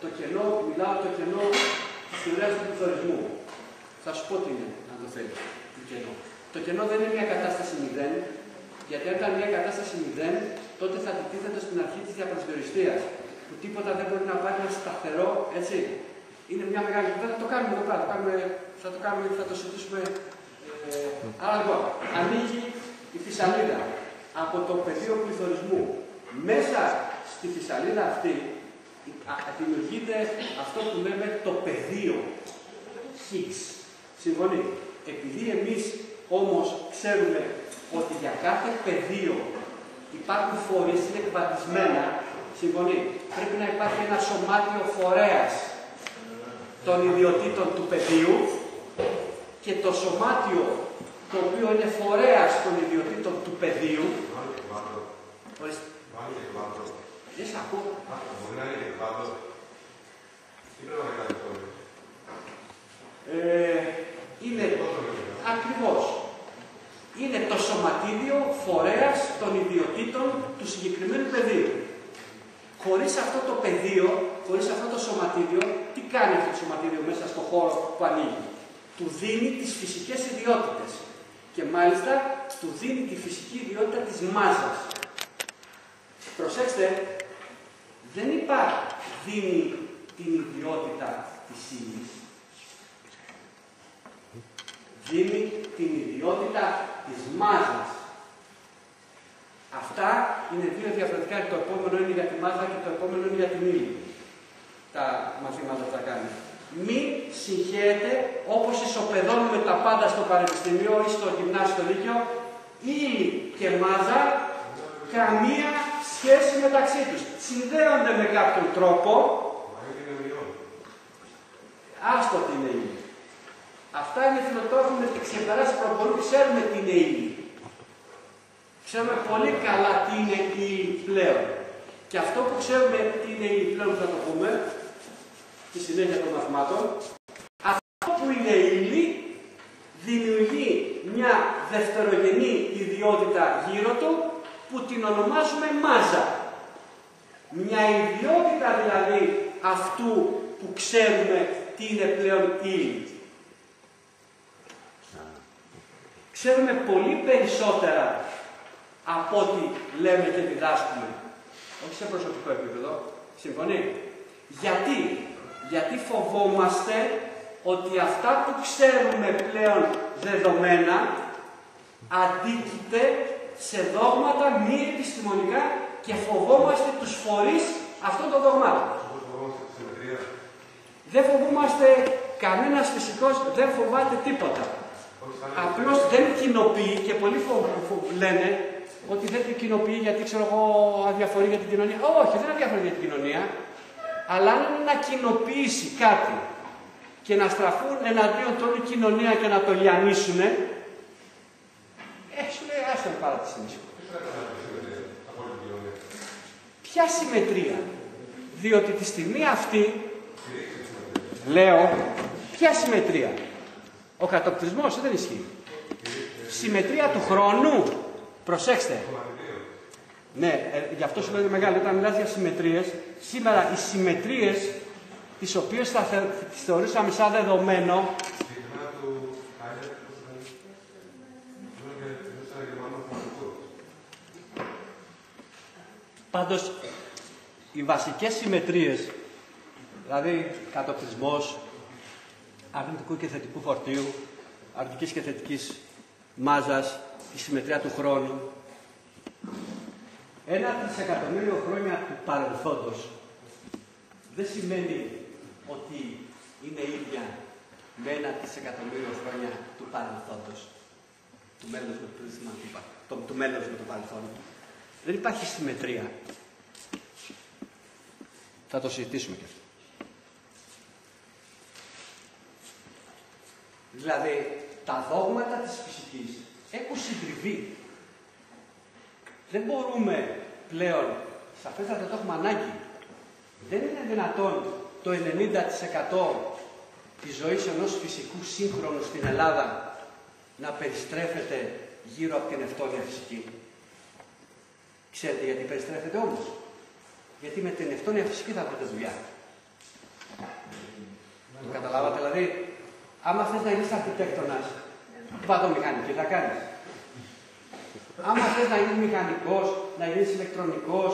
Speaker 2: Το κενό, μιλάω το κενό της θεωρίας του πληθωρισμού. Θα σου πω τι είναι, αν το θέλεις, το κενό. Το κενό δεν είναι μια κατάσταση 0, γιατί αν ήταν μια κατάσταση 0, τότε θα αντιτίθεται στην αρχή της διαπροσδιοριστίας. Που τίποτα δεν μπορεί να πάρει ένα σταθερό, έτσι. Είναι μια μεγάλη κουβέντα, θα το κάνουμε εδώ πέρα. Θα το κάνουμε και θα το συζητήσουμε Άρα λοιπόν, ανοίγει η φυσαλίδα από το πεδίο πληθωρισμού. Μέσα στη φυσαλίδα αυτή δημιουργείται αυτό που λέμε το πεδίο Higgs. Συμφωνεί. Επειδή εμείς όμως ξέρουμε ότι για κάθε πεδίο υπάρχουν φορείς, είναι εκβατισμένα, συμφωνεί. Πρέπει να υπάρχει ένα σωμάτιο φορέας των ιδιωτήτων του πεδίου και το σωμάτιο το οποίο είναι φορέας των ιδιωτήτων του πεδίου. Δεν σ' ακούω.
Speaker 3: Μπορεί να είναι και κάτω. Τι πρέπει να κάνει τώρα.
Speaker 2: Είναι ακριβώς. Είναι το σωματίδιο φορέας των ιδιωτήτων του συγκεκριμένου πεδίου. Χωρίς αυτό το πεδίο, χωρίς αυτό το σωματίδιο, τι κάνει αυτό το σωματίδιο μέσα στο χώρο που ανοίγει. Του δίνει τις φυσικές ιδιότητες. Και μάλιστα του δίνει τη φυσική ιδιότητα της μάζας. Προσέξτε, δεν υπάρχει δίνει την ιδιότητα της ύλης. Δίνει την ιδιότητα της μάζας. Αυτά είναι δύο διαφορετικά. Το επόμενο είναι για τη μάζα και το επόμενο είναι για την ύλη. Τα μαθήματα που θα κάνει. Μην συγχαίρετε όπως ισοπεδώνουμε τα πάντα στο πανεπιστήμιο ή στο γυμνάσιο, στο λύκειο, ύλη και μάζα, καμία σχέση μεταξύ τους. Συνδέονται με κάποιον τρόπο. Άστο τι είναι ύλη. Αυτά είναι φιλοτρόφοι με ξεπεράσει προπολού, ξέρουμε τι είναι ύλη. Ξέρουμε πολύ καλά τι είναι η ύλη πλέον. Και αυτό που ξέρουμε τι είναι η ύλη πλέον, θα το πούμε στη συνέχεια των μαθημάτων, αυτό που είναι ύλη δημιουργεί μια δευτερογενή ιδιότητα γύρω του που την ονομάζουμε μάζα. Μια ιδιότητα δηλαδή αυτού που ξέρουμε τι είναι πλέον ύλη. Ξέρουμε πολύ περισσότερα από ό,τι λέμε και διδάσκουμε. Όχι σε προσωπικό επίπεδο. Συμφωνεί. Γιατί φοβόμαστε ότι αυτά που ξέρουμε πλέον δεδομένα αντίκειται σε δόγματα μη επιστημονικά και φοβόμαστε τους φορείς αυτών των δογμάτων. Δεν φοβόμαστε, κανένας φυσικός δεν φοβάται τίποτα. Απλώς δεν κοινοποιεί και πολλοί λένε ότι δεν την κοινοποιεί γιατί ξέρω εγώ αδιαφορεί για την κοινωνία. Όχι, δεν αδιαφορεί για την κοινωνία. Αλλά αν είναι να κοινοποιήσει κάτι και να στραφούν εναντίον του όλη η κοινωνία και να το λιανίσουν, σου λέει άστο να πάρω τη συνήθεια. Ποια συμμετρία. Διότι τη στιγμή αυτή, λέω, ποια συμμετρία. Ο κατοπτρισμός δεν ισχύει. Συμμετρία του χρόνου. Προσέξτε. Ναι, γι' αυτό σου λέω μεγάλη. Όταν μιλάς για συμμετρίες, σήμερα οι συμμετρίες, τις οποίες τις θεωρήσαμε σαν δεδομένο, πάντως, οι βασικές συμμετρίες, δηλαδή κατοπτρισμός, αρνητικού και θετικού φορτίου, αρνητικής και θετικής μάζας, η συμμετρία του χρόνου. 1 τρισεκατομμύριο χρόνια του παρελθόντος δεν σημαίνει ότι είναι ίδια με 1 τρισεκατομμύριο χρόνια του παρελθόντος. Του μέλλοντος με το παρελθόν. Δεν υπάρχει συμμετρία. Θα το συζητήσουμε και αυτό. Δηλαδή, τα δόγματα της φυσικής έχουν συντριβεί. Δεν μπορούμε πλέον, σαφέστατα το έχουμε ανάγκη, δεν είναι δυνατόν το 90% της ζωής ενός φυσικού σύγχρονου στην Ελλάδα να περιστρέφεται γύρω από την ευτόνια φυσική. Ξέρετε γιατί περιστρέφεται όμως? Γιατί με την ευτόνια φυσική θα βρείτε δουλειά. Το καταλάβατε δηλαδή? Άμα θες να γίνεις αρχιτέκτονας, πατομηχανική θα κάνεις. Άμα θες να γίνεις μηχανικός, να γίνεις ηλεκτρονικός,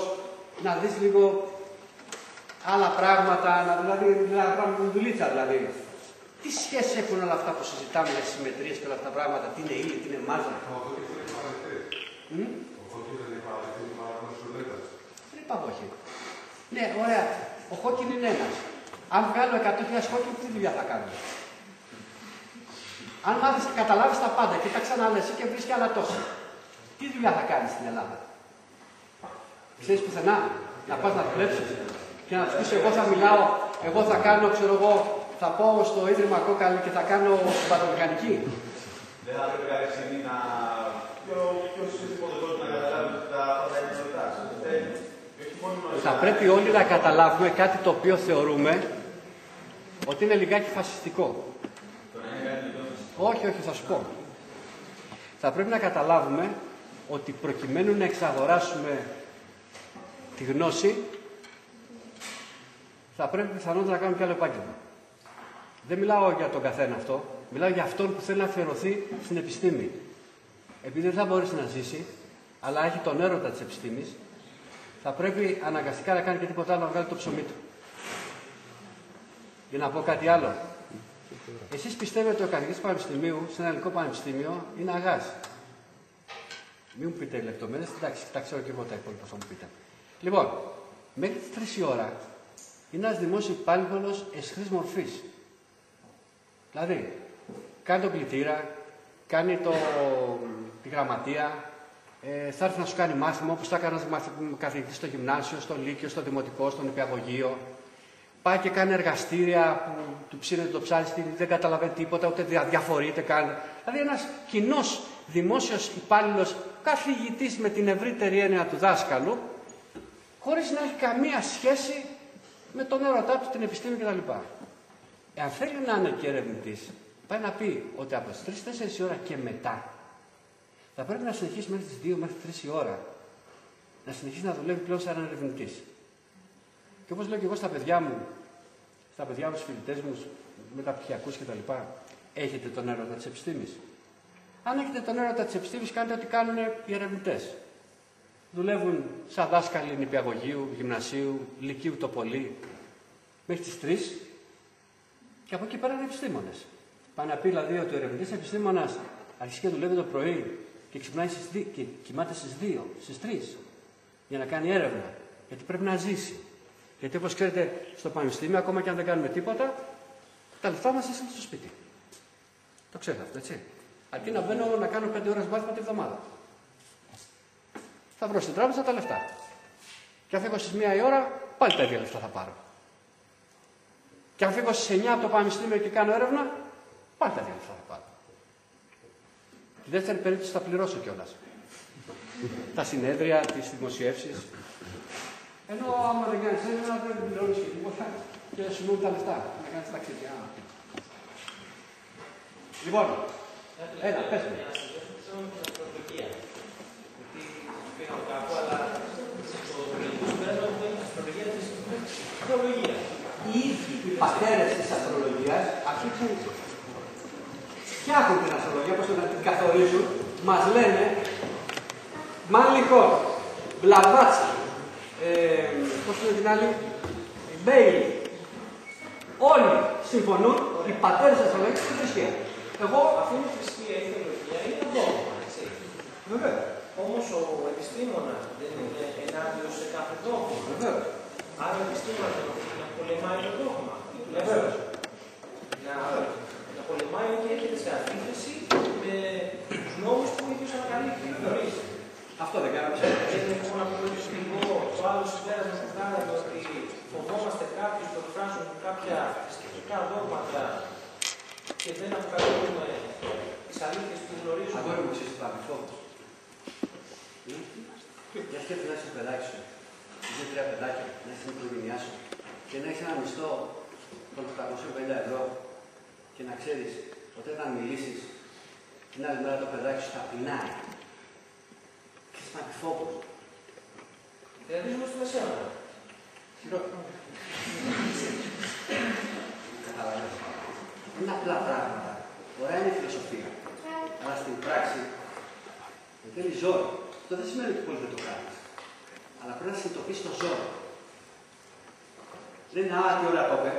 Speaker 2: να δεις λίγο άλλα πράγματα, δηλαδή δουλίτσα δηλαδή. Τι σχέση έχουν όλα αυτά που συζητάμε για συμμετρίες και όλα αυτά τα πράγματα, τι είναι ύλη, τι είναι μάζα. Δεν είπα όχι. Ναι, ωραία. Ο Χόκκιν είναι ένας. Αν βγάλω 100.000 Χόκκιν, τι δουλειά θα κάνω. Αν μάθεις και καταλάβεις τα πάντα και τα ξαναλες και βρεις και άλλα τόσα, τι δουλειά θα κάνεις στην Ελλάδα. Ξέρεις πουθενά, να πας να δουλέψεις και να τους πεις εγώ θα μιλάω, εγώ θα κάνω, ξέρω εγώ, θα πάω στο Ίδρυμα Κόκαλη και θα κάνω πατρομηχανική.
Speaker 9: Δεν θα πρέπει κάποια στιγμή να ποιος είναι υποδοτός να καταλάβει τα πάντα είναι νοητά.
Speaker 2: Θα πρέπει όλοι να καταλάβουμε κάτι το οποίο θεωρούμε ότι είναι λιγάκι φασιστικό. Όχι, θα σου πω. Θα πρέπει να καταλάβουμε ότι προκειμένου να εξαγοράσουμε τη γνώση, θα πρέπει πιθανότατα να κάνουμε κι άλλο επάγγελμα. Δεν μιλάω για τον καθένα αυτό, μιλάω για αυτόν που θέλει να αφιερωθεί στην επιστήμη. Επειδή δεν θα μπορέσει να ζήσει, αλλά έχει τον έρωτα της επιστήμης, θα πρέπει αναγκαστικά να κάνει και τίποτα άλλο να βγάλει το ψωμί του. Για να πω κάτι άλλο. Εσείς πιστεύετε ότι ο καθηγητής του πανεπιστημίου, σε ένα ελληνικό πανεπιστήμιο, είναι αγάς. Μην μου πείτε λεπτομέρειες, εντάξει, τα ξέρω και εγώ τα υπόλοιπα θα μου πείτε. Λοιπόν, μέχρι τις 3 η ώρα είναι ένας δημόσιος υπάλληλος εσχρής μορφής. Δηλαδή, κάνει τον κλητήρα, κάνει τη γραμματεία, θα έρθει να σου κάνει μάθημα όπως θα έκανε ένας καθηγητής στο γυμνάσιο, στο λύκειο, στο δημοτικό, στο νηπιαγωγείο. Πάει και κάνει εργαστήρια που του ψήνεται το ψάρι, δεν καταλαβαίνει τίποτα, ούτε διαφορείται καν. Δηλαδή ένας κοινός δημόσιος υπάλληλος, καθηγητής με την ευρύτερη έννοια του δάσκαλου, χωρίς να έχει καμία σχέση με τον έρωτά του, την επιστήμη κτλ. Εάν θέλει να είναι και ερευνητής, πάει να πει ότι από τις 3-4 η ώρα και μετά θα πρέπει να συνεχίσει μέχρι τις 2 μέχρι 3 η ώρα να συνεχίσει να δουλεύει πλέον σαν ερευνητής. Και όπως λέω και εγώ στα παιδιά μου, στους φοιτητές μου, μεταπτυχιακούς κτλ., έχετε τον έρωτα της επιστήμης. Αν έχετε τον έρωτα της επιστήμης, κάντε ό,τι κάνουν οι ερευνητές. Δουλεύουν σαν δάσκαλοι νηπιαγωγείου, γυμνασίου, λυκείου το πολύ, μέχρι τις 3 και από εκεί πέρα είναι επιστήμονες. Πάνε να πει δηλαδή ότι ο ερευνητής επιστήμονας αρχίζει και δουλεύει το πρωί και ξυπνάει και κοιμάται στις 2, στις 3 για να κάνει έρευνα. Γιατί πρέπει να ζήσει. Γιατί όπως ξέρετε στο πανεπιστήμιο, ακόμα και αν δεν κάνουμε τίποτα, τα λεφτά μας είναι στο σπίτι. Το ξέρετε αυτό, έτσι. Αρκεί να μπαίνω να κάνω 5 ώρες μάθημα τη βδομάδα. Θα βρω στην τράπεζα τα λεφτά. Και αν φύγω στις 1 η ώρα, πάλι τα ίδια λεφτά θα πάρω. Και αν φύγω στις 9 από το πανεπιστήμιο και κάνω έρευνα, πάλι τα ίδια λεφτά θα πάρω. Τη δεύτερη περίπτωση θα πληρώσω κιόλας. Τα συνέδρια, τις δημοσιεύσεις. Ενώ άμα δεν κάνεις έρευνα, δεν πληρώνεις και τίποτα και σου μείνουν τα λεφτά. Να κάνεις ταξίδια. Λοιπόν, έλα, πες μου.
Speaker 1: Πήγαμε κάπου, αλλά στο τελικό συμπέρασμα που είναι αστρολογία της αστρολογία.
Speaker 2: Οι ίδιοι οι πατέρες της αστρολογίας αρχίζουν φτιάχνουν την αστρολογία, όπως να την καθορίζουν, μας λένε Μάνλικον, Μπλαβάτσι, πώς είναι την άλλη, Μπέιλι. Όλοι συμφωνούν, οι πατέρες της αστρολογίας στην θρησκεία. Εγώ
Speaker 1: αυτή είναι η θρησκεία, η θεολογία, είναι δόγμα, έτσι.
Speaker 2: Βέβαια.
Speaker 1: Όμως ο επιστήμονας δεν είναι ενάντια σε κάθε δόγμα.
Speaker 2: Βέβαια.
Speaker 1: Άρα ο επιστήμονας δεν μπορεί να πολεμάει το δόγμα.
Speaker 2: Βέβαια.
Speaker 1: Να πολεμάει και έρχεται σε αντίθεση με τους νόμους που ο ίδιος ανακαλύπτει.
Speaker 2: Αυτό δεν κάναμε.
Speaker 1: Δεν έχω να πω το άλλο συμπέρασμα που κάναμε ότι φοβόμαστε κάποιους που εκφράσουν κάποια θρησκευτικά δόγματα και δεν αποκαλύπτουμε τις αλήθειες που γνωρίζουμε.
Speaker 2: Αγόρι μου, ξέρεις τι φόβος. Για σκέφτε να είσαι το παιδάκι σου, 2-3 παιδάκια, να είσαι στην οικογένειά σου και να έχεις ένα μισθό των 850 ευρώ και να ξέρεις ότι όταν μιλήσεις την άλλη μέρα το παιδάκι σου θα πεινάει. Ξέρεις πάνε φόβος.
Speaker 1: Δηλαδή ζούμε στη μεσαία.
Speaker 2: Χειρότερο. Καταλαβαίνεις. Είναι απλά πράγματα. Ωραία είναι η φιλοσοφία. Αλλά στην πράξη δεν θέλει ζόρι. Αυτό δεν σημαίνει ότι πολύ δεν το κάνεις. Αλλά πρέπει να συνειδητοποιήσεις το ζόρι. Δεν είναι τι ωραία το είπε.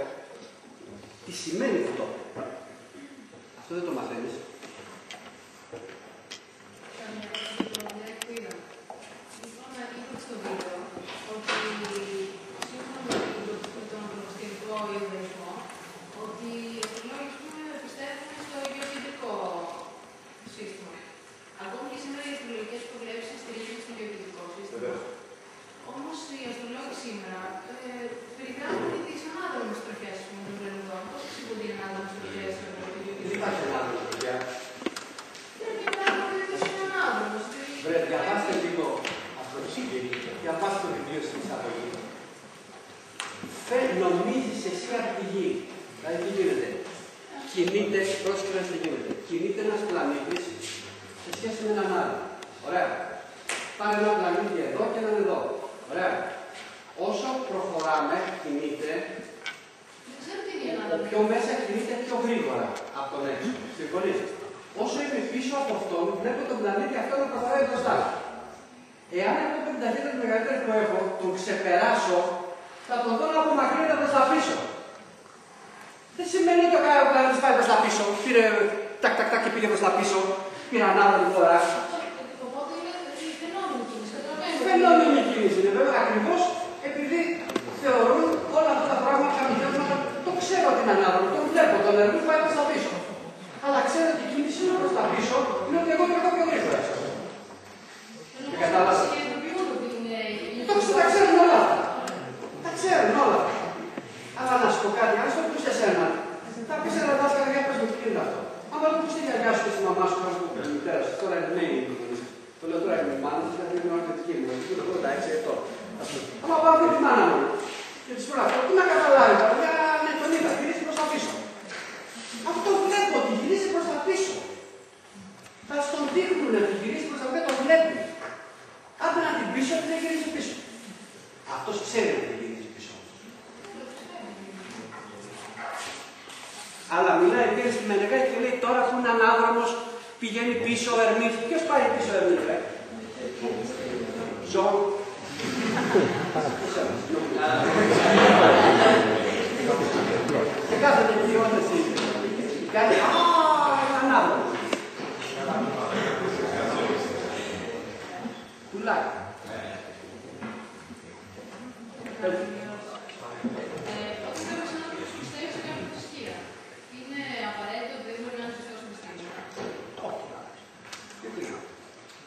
Speaker 2: Τι σημαίνει αυτό το είπε. Αυτό δεν το μαθαίνεις. Νομίζεις εσύ από τη γη. Δηλαδή τι γίνεται. Κινείται, πρόσφυγα τι γίνεται. Κινείται ένας πλανήτης σε σχέση με έναν άλλο. Ωραία. Πάρε ένα πλανήτη εδώ και έναν εδώ. Ωραία. Όσο προχωράμε, κινείται, ο πιο μέσα κινείται πιο γρήγορα από τον έξω. Συμφωνείς. Όσο είμαι πίσω από αυτόν, βλέπω τον πλανήτη αυτό να προχωράει μπροστά. Εάν εγώ με την ταχύτητα τη μεγαλύτερη που έχω, τον ξεπεράσω, θα τον δω να απομακρύνεται προς τα πίσω. Δεν σημαίνει ότι ο πλανήτης πάει προς τα πίσω. Πήρε τακ και πήγε προς τα πίσω. Πήρε ανάποδη φορά.
Speaker 5: Οπότε είναι φαινόμενη κίνηση.
Speaker 2: Φαινόμενη κίνηση είναι βέβαια ακριβώς επειδή θεωρούν όλα αυτά τα πράγματα καμιά. Το ξέρω ότι είναι ανάποδη. Τον βλέπω. Τον έργο πάει προς τα πίσω. Αλλά ξέρω ότι η κίνηση είναι προς τα πίσω. Είναι ότι εγώ τρέχω πιο γρήγορα. Κατάλαβα. Τα ξέρουν όλα. Τα ξέρουν όλα. Αλλά να σου πω κάτι, αν σου πεις εσένα, θα πεις ένα δάσκαλο για πες μου τι είναι αυτό. Άμα το πεις τη γιαγιά σου και στη μαμά σου, θα σου πει η μητέρα σου, τώρα είναι νέοι. Το λέω τώρα είναι η μάνα σου, γιατί είναι ορθωτική μου. Δεν το πω τα 6 ετών. Άμα πάω από τη μάνα μου και της πω αυτό, τι να καταλάβει, ναι, τον είδα, γυρίζει προς τα πίσω. Αυτό βλέπω ότι γυρίζει προς τα πίσω. Θα στον δείχνουν ότι γυρίζει προς τα πίσω, το βλέπει. Άντε να την πίσω, δεν γυρίζει πίσω. Αυτός ξέρει ότι γυρίζει πίσω. Αλλά μιλάει πήρε στη Μενεγά και λέει τώρα που είναι ανάδρομος πηγαίνει πίσω ο Ερμής. Ποιος πάει πίσω ο Ερμής, Ζω. Και κάθεται εκεί όντως κάνει ανάδρομος. Πουλάκι.
Speaker 5: Όταν κάποιος άνθρωπος πιστεύει σε κάποια θρησκεία, είναι απαραίτητο ότι δεν μπορεί να είναι σωστός χριστιανός.
Speaker 2: Όχι.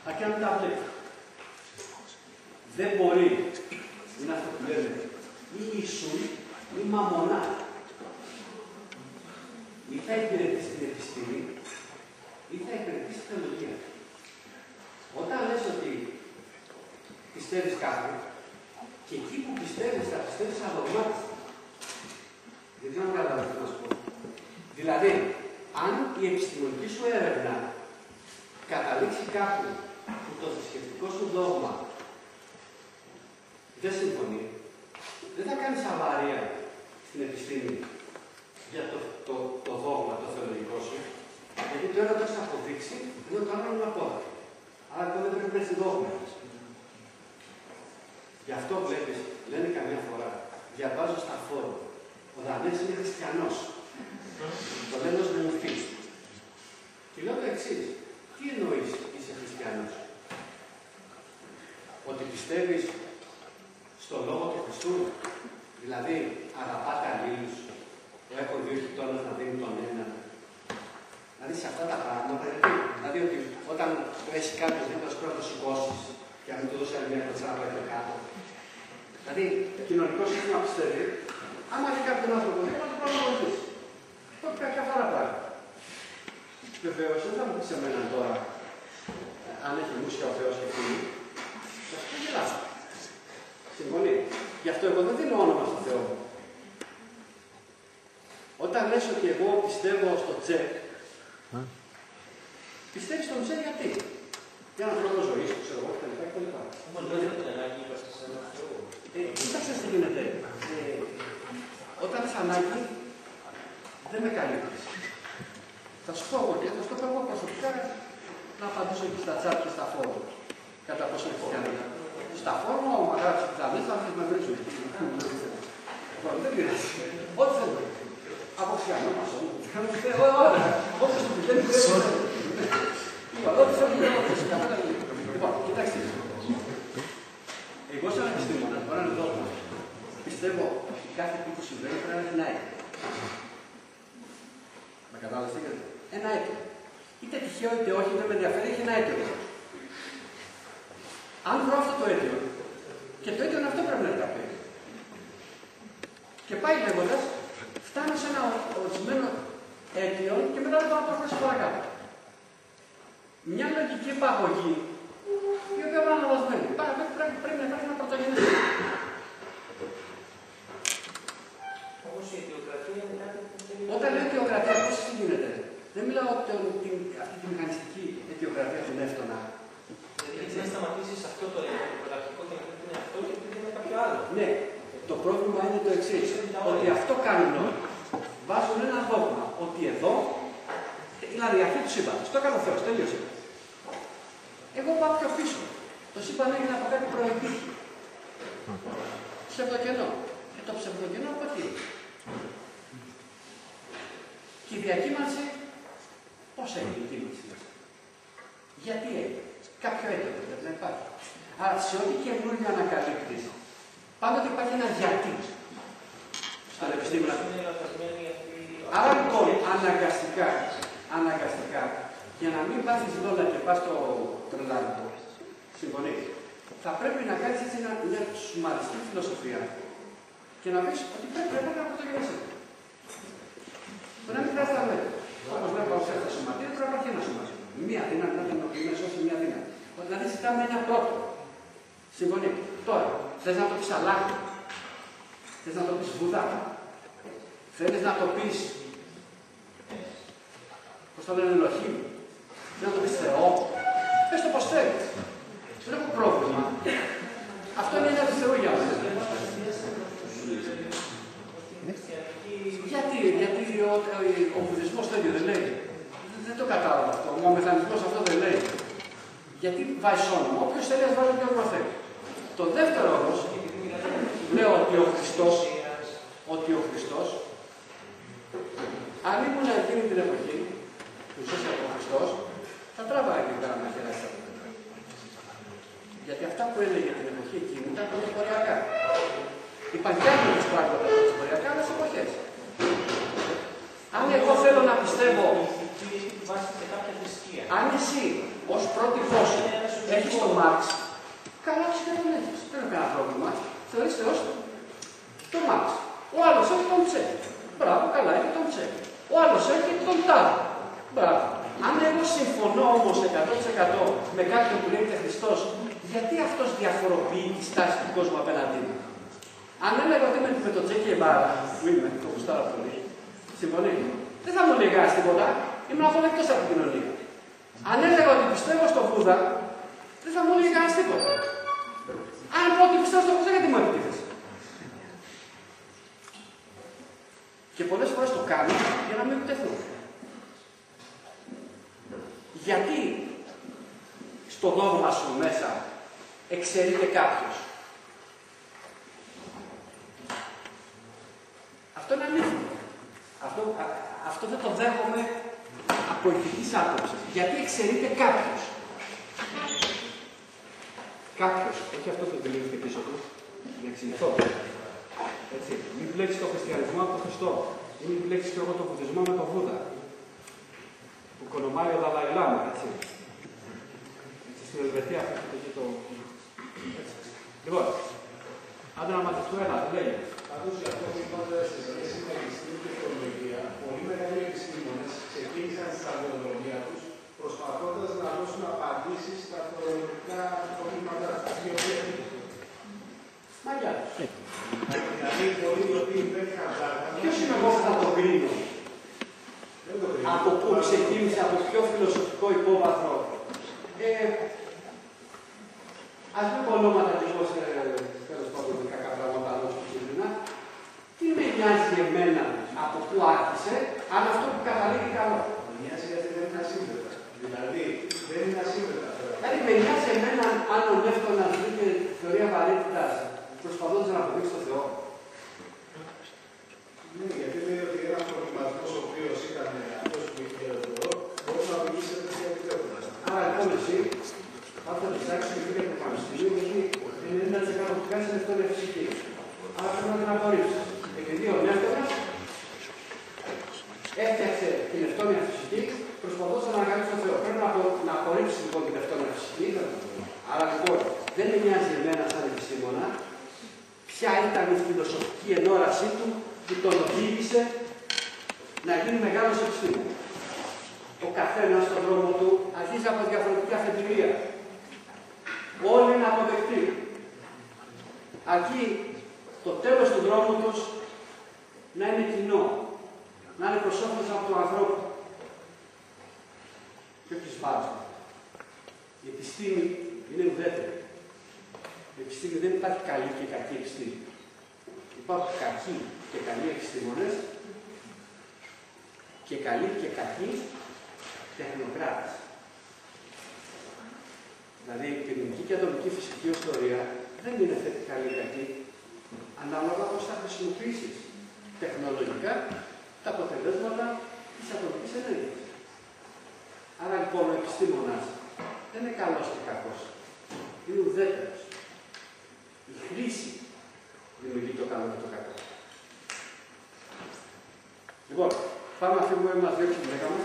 Speaker 2: Αρκεί να μην τα βλέπει. Δεν μπορεί, είναι αυτό που λέμε, ή ίσουν ή μαμονά. Ή θα υπηρετήσει την επιστήμη, ή θα υπηρετήσει την θεολογία. Όταν λες ότι πιστεύεις κάτι, και εκεί που πιστεύεις, θα πιστεύεις αδογμάτιστα. Δεν ξέρω αν καταλαβαίνεις τι να σου πω. Δηλαδή, αν η επιστημονική σου έρευνα καταλήξει κάπου που το θρησκευτικό σου δόγμα δεν συμφωνεί, δεν θα κάνεις αβαρία στην επιστήμη για το δόγμα, το θεολογικό σου, γιατί το ένα το έχεις αποδείξει, ενώ το άλλο είναι απόδειξη. Άρα δεν πρέπει να έχει δόγμα. Γι' αυτό βλέπεις, λένε καμιά φορά, διαβάζω στα φόρμα, ο Δανέζης είναι χριστιανός. Το λένε ως μορφή. Και λέω το εξής, τι εννοείς είσαι χριστιανός? Ότι πιστεύεις στον λόγο του Χριστού, δηλαδή αγαπάτε αλλήλους, το έχω δύο γειτόνες να δίνει τον ένα. Δηλαδή σε αυτά τα πράγματα, δηλαδή ότι όταν έχει κάποιος δίπλα σου πρέπει να το σηκώσεις και να μην του δώσει άλλη μια κοτσάρα από εδώ κάτω. Δηλαδή, κοινωνικό σύστημα πιστεύει, άμα έχει κάποιον άνθρωπο δίπλα, το πρέπει να βοηθήσει. Αυτό είναι καθαρά πράγματα. Βεβαίως, δεν θα μου πεις εμένα τώρα, αν έχει μουσια ο Θεός και φίλοι, θα σου πω γελάσω. Συμφωνεί. Γι' αυτό εγώ δεν δίνω όνομα στο Θεό. Όταν λες ότι εγώ πιστεύω στο τσεκ, πιστεύεις στον τσεκ γιατί? Για έναν τρόπο ζωής, ξέρω εγώ, κτλ.
Speaker 1: Όμως δεν είναι ανάγκη, είπαστε σε έναν Θεό.
Speaker 2: Κοίταξε τι γίνεται. Όταν είσαι ανάγκη, δεν με καλύπτεις. Θα σου πω εγώ και θα σου πω εγώ προσωπικά να απαντήσω και στα τσάτ και στα φόρμα. Κατά πόσο χριστιανικά. Στα φόρμα, ο μαγάρας του Θαμής θα με βρίζουν. Δεν πειράζει. Ό,τι θέλω. Από χριστιανό, μασόν. Όλα. Όπως το Λοιπόν, κοιτάξτε. Εγώ σαν επιστήμονα, τώρα είναι δόγμα, πιστεύω ότι κάθε τι που συμβαίνει πρέπει να έχει ένα αίτιο. Με κατάλαβες τι γίνεται. Ένα αίτιο. Είτε τυχαίο είτε όχι, δεν με ενδιαφέρει, έχει ένα αίτιο. Αν βρω αυτό το αίτιο, και το αίτιο αυτό πρέπει να είναι κάποιο. Και πάει λέγοντας, φτάνω σε ένα ορισμένο αίτιο και μετά δεν μπορώ να προχωρήσω παρακάτω. Μια λογική επαγωγή, η οποία είναι αναλασμένη. Πρέπει να υπάρχει ένα πρωτογενές.
Speaker 1: Όμως η αιτιοκρατία είναι κάτι που θέλει.
Speaker 2: Όταν λέω αιτιοκρατία, πώς γίνεται. Δεν μιλάω αυτή τη μηχανιστική αιτιοκρατία του Νεύτωνα.
Speaker 1: Γιατί να σταματήσεις αυτό το πρωταρχικό και να πει είναι αυτό και επειδή είναι κάποιο άλλο.
Speaker 2: Ναι, το πρόβλημα είναι το εξής. Ότι αυτό κάνουν όλοι. Βάζουν ένα δόγμα. Ότι εδώ, δηλαδή αυτή του σύμπαντος. Το έκανε ο Θεός, τελείωσε. Εγώ πάω πιο πίσω. Το σύμπαν έγινε από κάτι προϋπήρχε. Ψευδοκενό. Και το ψευδοκενό από τι. Και η διακύμανση, πώς έγινε η κύμανση μας. Γιατί έγινε. Κάποιο αίτιο πρέπει να υπάρχει. Άρα σε ό,τι καινούργιο ανακαλύπτεις, πάντοτε υπάρχει ένα γιατί. Στον επιστήμονα. Άρα λοιπόν, αναγκαστικά, για να μην βάζεις δόλα και πας στο τρελάδικο, συμφωνείς, θα πρέπει να κάνεις έτσι μια σουμαριστή φιλοσοφία και να πεις ότι πρέπει να υπάρχει ένα πρωτογενές. Μπορεί να μην χρειάζεται να λέτε. Όπως λέω παρουσία στα σωματεία, πρέπει να υπάρχει ένα σωματείο. Μία δύναμη, να την ενοποιημένη σώσει μια δύναμη. Δηλαδή ζητάμε ένα πρώτο. Συμφωνεί. Τώρα, θες να το πεις αλάχτη. Θες να το πεις Βουδά. Θέλεις να το πεις, πώς το λένε, Ελοχήμ. Θες να το πεις Θεό. Πες το πως θέλεις. Δεν έχω πρόβλημα. Αυτό είναι ένα Θεού για μας. Γιατί ο βουδισμός το ίδιο δεν λέει. Δεν το κατάλαβα αυτό. Ο μηχανισμός αυτό δεν λέει. Γιατί βάζει όνομα. Όποιος θέλει να βάλει ποιο όνομα θέλει. Το δεύτερο όμως, λέω ότι ο Χριστός, αν ήμουν εκείνη την εποχή, που ζούσε ο Χριστός, θα τράβαγα και πέρα να χαιράσει. Γιατί αυτά που έλεγε την εποχή εκείνη ήταν πρωτοποριακά. Είπαν και άλλοι τις πράγματα πρωτοποριακά, άλλες εποχές. Αν εγώ θέλω να πιστεύω, αν εσύ ως πρώτη φόση έχεις τον Μάρξ, καλά φυσικά τον έχεις. Δεν είναι κανένα πρόβλημα. Θεωρείς Θεός τον Μάρξ. Ο άλλος έχει τον Τσε. Μπράβο, καλά, έχει τον Τσε. Ο άλλος έχει τον Τάδ. Μπράβο. Αν εγώ συμφωνώ όμως 100% με κάποιον που λέγεται Χριστός, γιατί αυτός διαφοροποιεί τη στάση του κόσμου απέναντί μου. Αν έλεγα ότι είμαι με τον Τζέκι Εμπάρα, που είμαι, το γουστάρω πολύ, συμφωνεί. Δεν θα μου λέγας τίποτα, ήμουν απολεκτός από την κοινωνία. Αν έλεγα ότι πιστεύω στον Βούδα, δεν θα μου έλεγε κανένας τίποτα. Αν πω ότι πιστεύω στον Βούδα, γιατί μου επιτίθεσαι. Και πολλές φορές το κάνω για να μην επιτεθούν. Γιατί στο δόγμα σου μέσα εξαιρείται κάποιος. Αυτό είναι αλήθεια. Αυτό δεν το δέχομαι από ηθικής άποψης. Γιατί εξαιρείται κάποιος. Κάποιος. Όχι αυτό που τελείωσε πίσω του. Να εξηγηθώ. Έτσι. Μην μπλέξεις τον χριστιανισμό από τον Χριστό. Ή μην μπλέξεις και εγώ τον βουδισμό με τον Βούδα. Που κονομάει ο Δαλάι Λάμα, έτσι. Στην Ελβετία αυτό το έτσι. Λοιπόν, άντε να μαζευτώ ένα, τι λέγει.
Speaker 7: Πάντως για αυτό που είπατε σε σχέση με επιστήμη και τεχνολογία, πολύ μεγάλοι επιστήμονες ξεκίνησαν στην σταδιοδρομία τους προσπαθώντας να δώσουν απαντήσεις στα θεωρητικά προβλήματα τα οποία έχουν.
Speaker 2: Μαγιά.
Speaker 7: Δηλαδή, πολλοί οι οποίοι δεν χαζάραν.
Speaker 2: Ποιος είναι εγώ που θα το κρίνω. Από πού ξεκίνησε, από ποιο φιλοσοφικό υπόβαθρο. Ας μην πω ονόματα και εγώ σε τέλος πάντων κακά πράγματα, αλλά όχι συγκεκριμένα. Τι με νοιάζει εμένα από πού άρχισε, αν αυτό που καταλήγει καλό.
Speaker 7: Μοιάζει γιατί δεν είναι ασύμβετα. Δηλαδή, δεν είναι ασύμβετα.
Speaker 2: Δηλαδή, με νοιάζει εμένα αν ο Νεύτωνας βρήκε θεωρία βαρύτητας προσπαθώντας να αποδείξει τον Θεό.
Speaker 7: Ναι, γιατί λέει ότι ένας προβληματισμός ο οποίος ήταν αυτός που είχε το Θεό, μπορεί να
Speaker 2: Έφτιαξε την ευτόνια φυσική, προσπαθώντας να ανακαλύψει τον Θεό. Πρέπει να απορρίψει λοιπόν την ευτόνια φυσική. Άρα λοιπόν δεν με νοιάζει εμένα σαν επιστήμονα ποια ήταν η φιλοσοφική ενόρασή του που τον οδήγησε να γίνει μεγάλος επιστήμονας. Ο καθένας στον δρόμο του αρχίζει από διαφορετική αφετηρία. Όλοι είναι αποδεκτοί. Αρκεί το τέλος του δρόμου τους να είναι κοινό, να είναι προς όφελος από τον ανθρώπου και όχι βάρος. Η επιστήμη είναι ουδέτερη. Η επιστήμη δεν υπάρχει καλή και κακή επιστήμη. Υπάρχουν κακοί και καλοί επιστήμονες και καλοί και κακοί τεχνοκράτες. Δηλαδή η πυρηνική και ατομική φυσική ιστορία δεν είναι θετικά ή κακή, ανάλογα πώς θα χρησιμοποιήσεις τεχνολογικά τα αποτελέσματα της ατομικής ενέργειας. Άρα λοιπόν ο επιστήμονας δεν είναι καλός και κακός. Είναι ουδέτερος. Η χρήση δημιουργεί το καλό και το κακό. Λοιπόν, πάμε να φύγουμε, μας διώξει τη λέγαμε.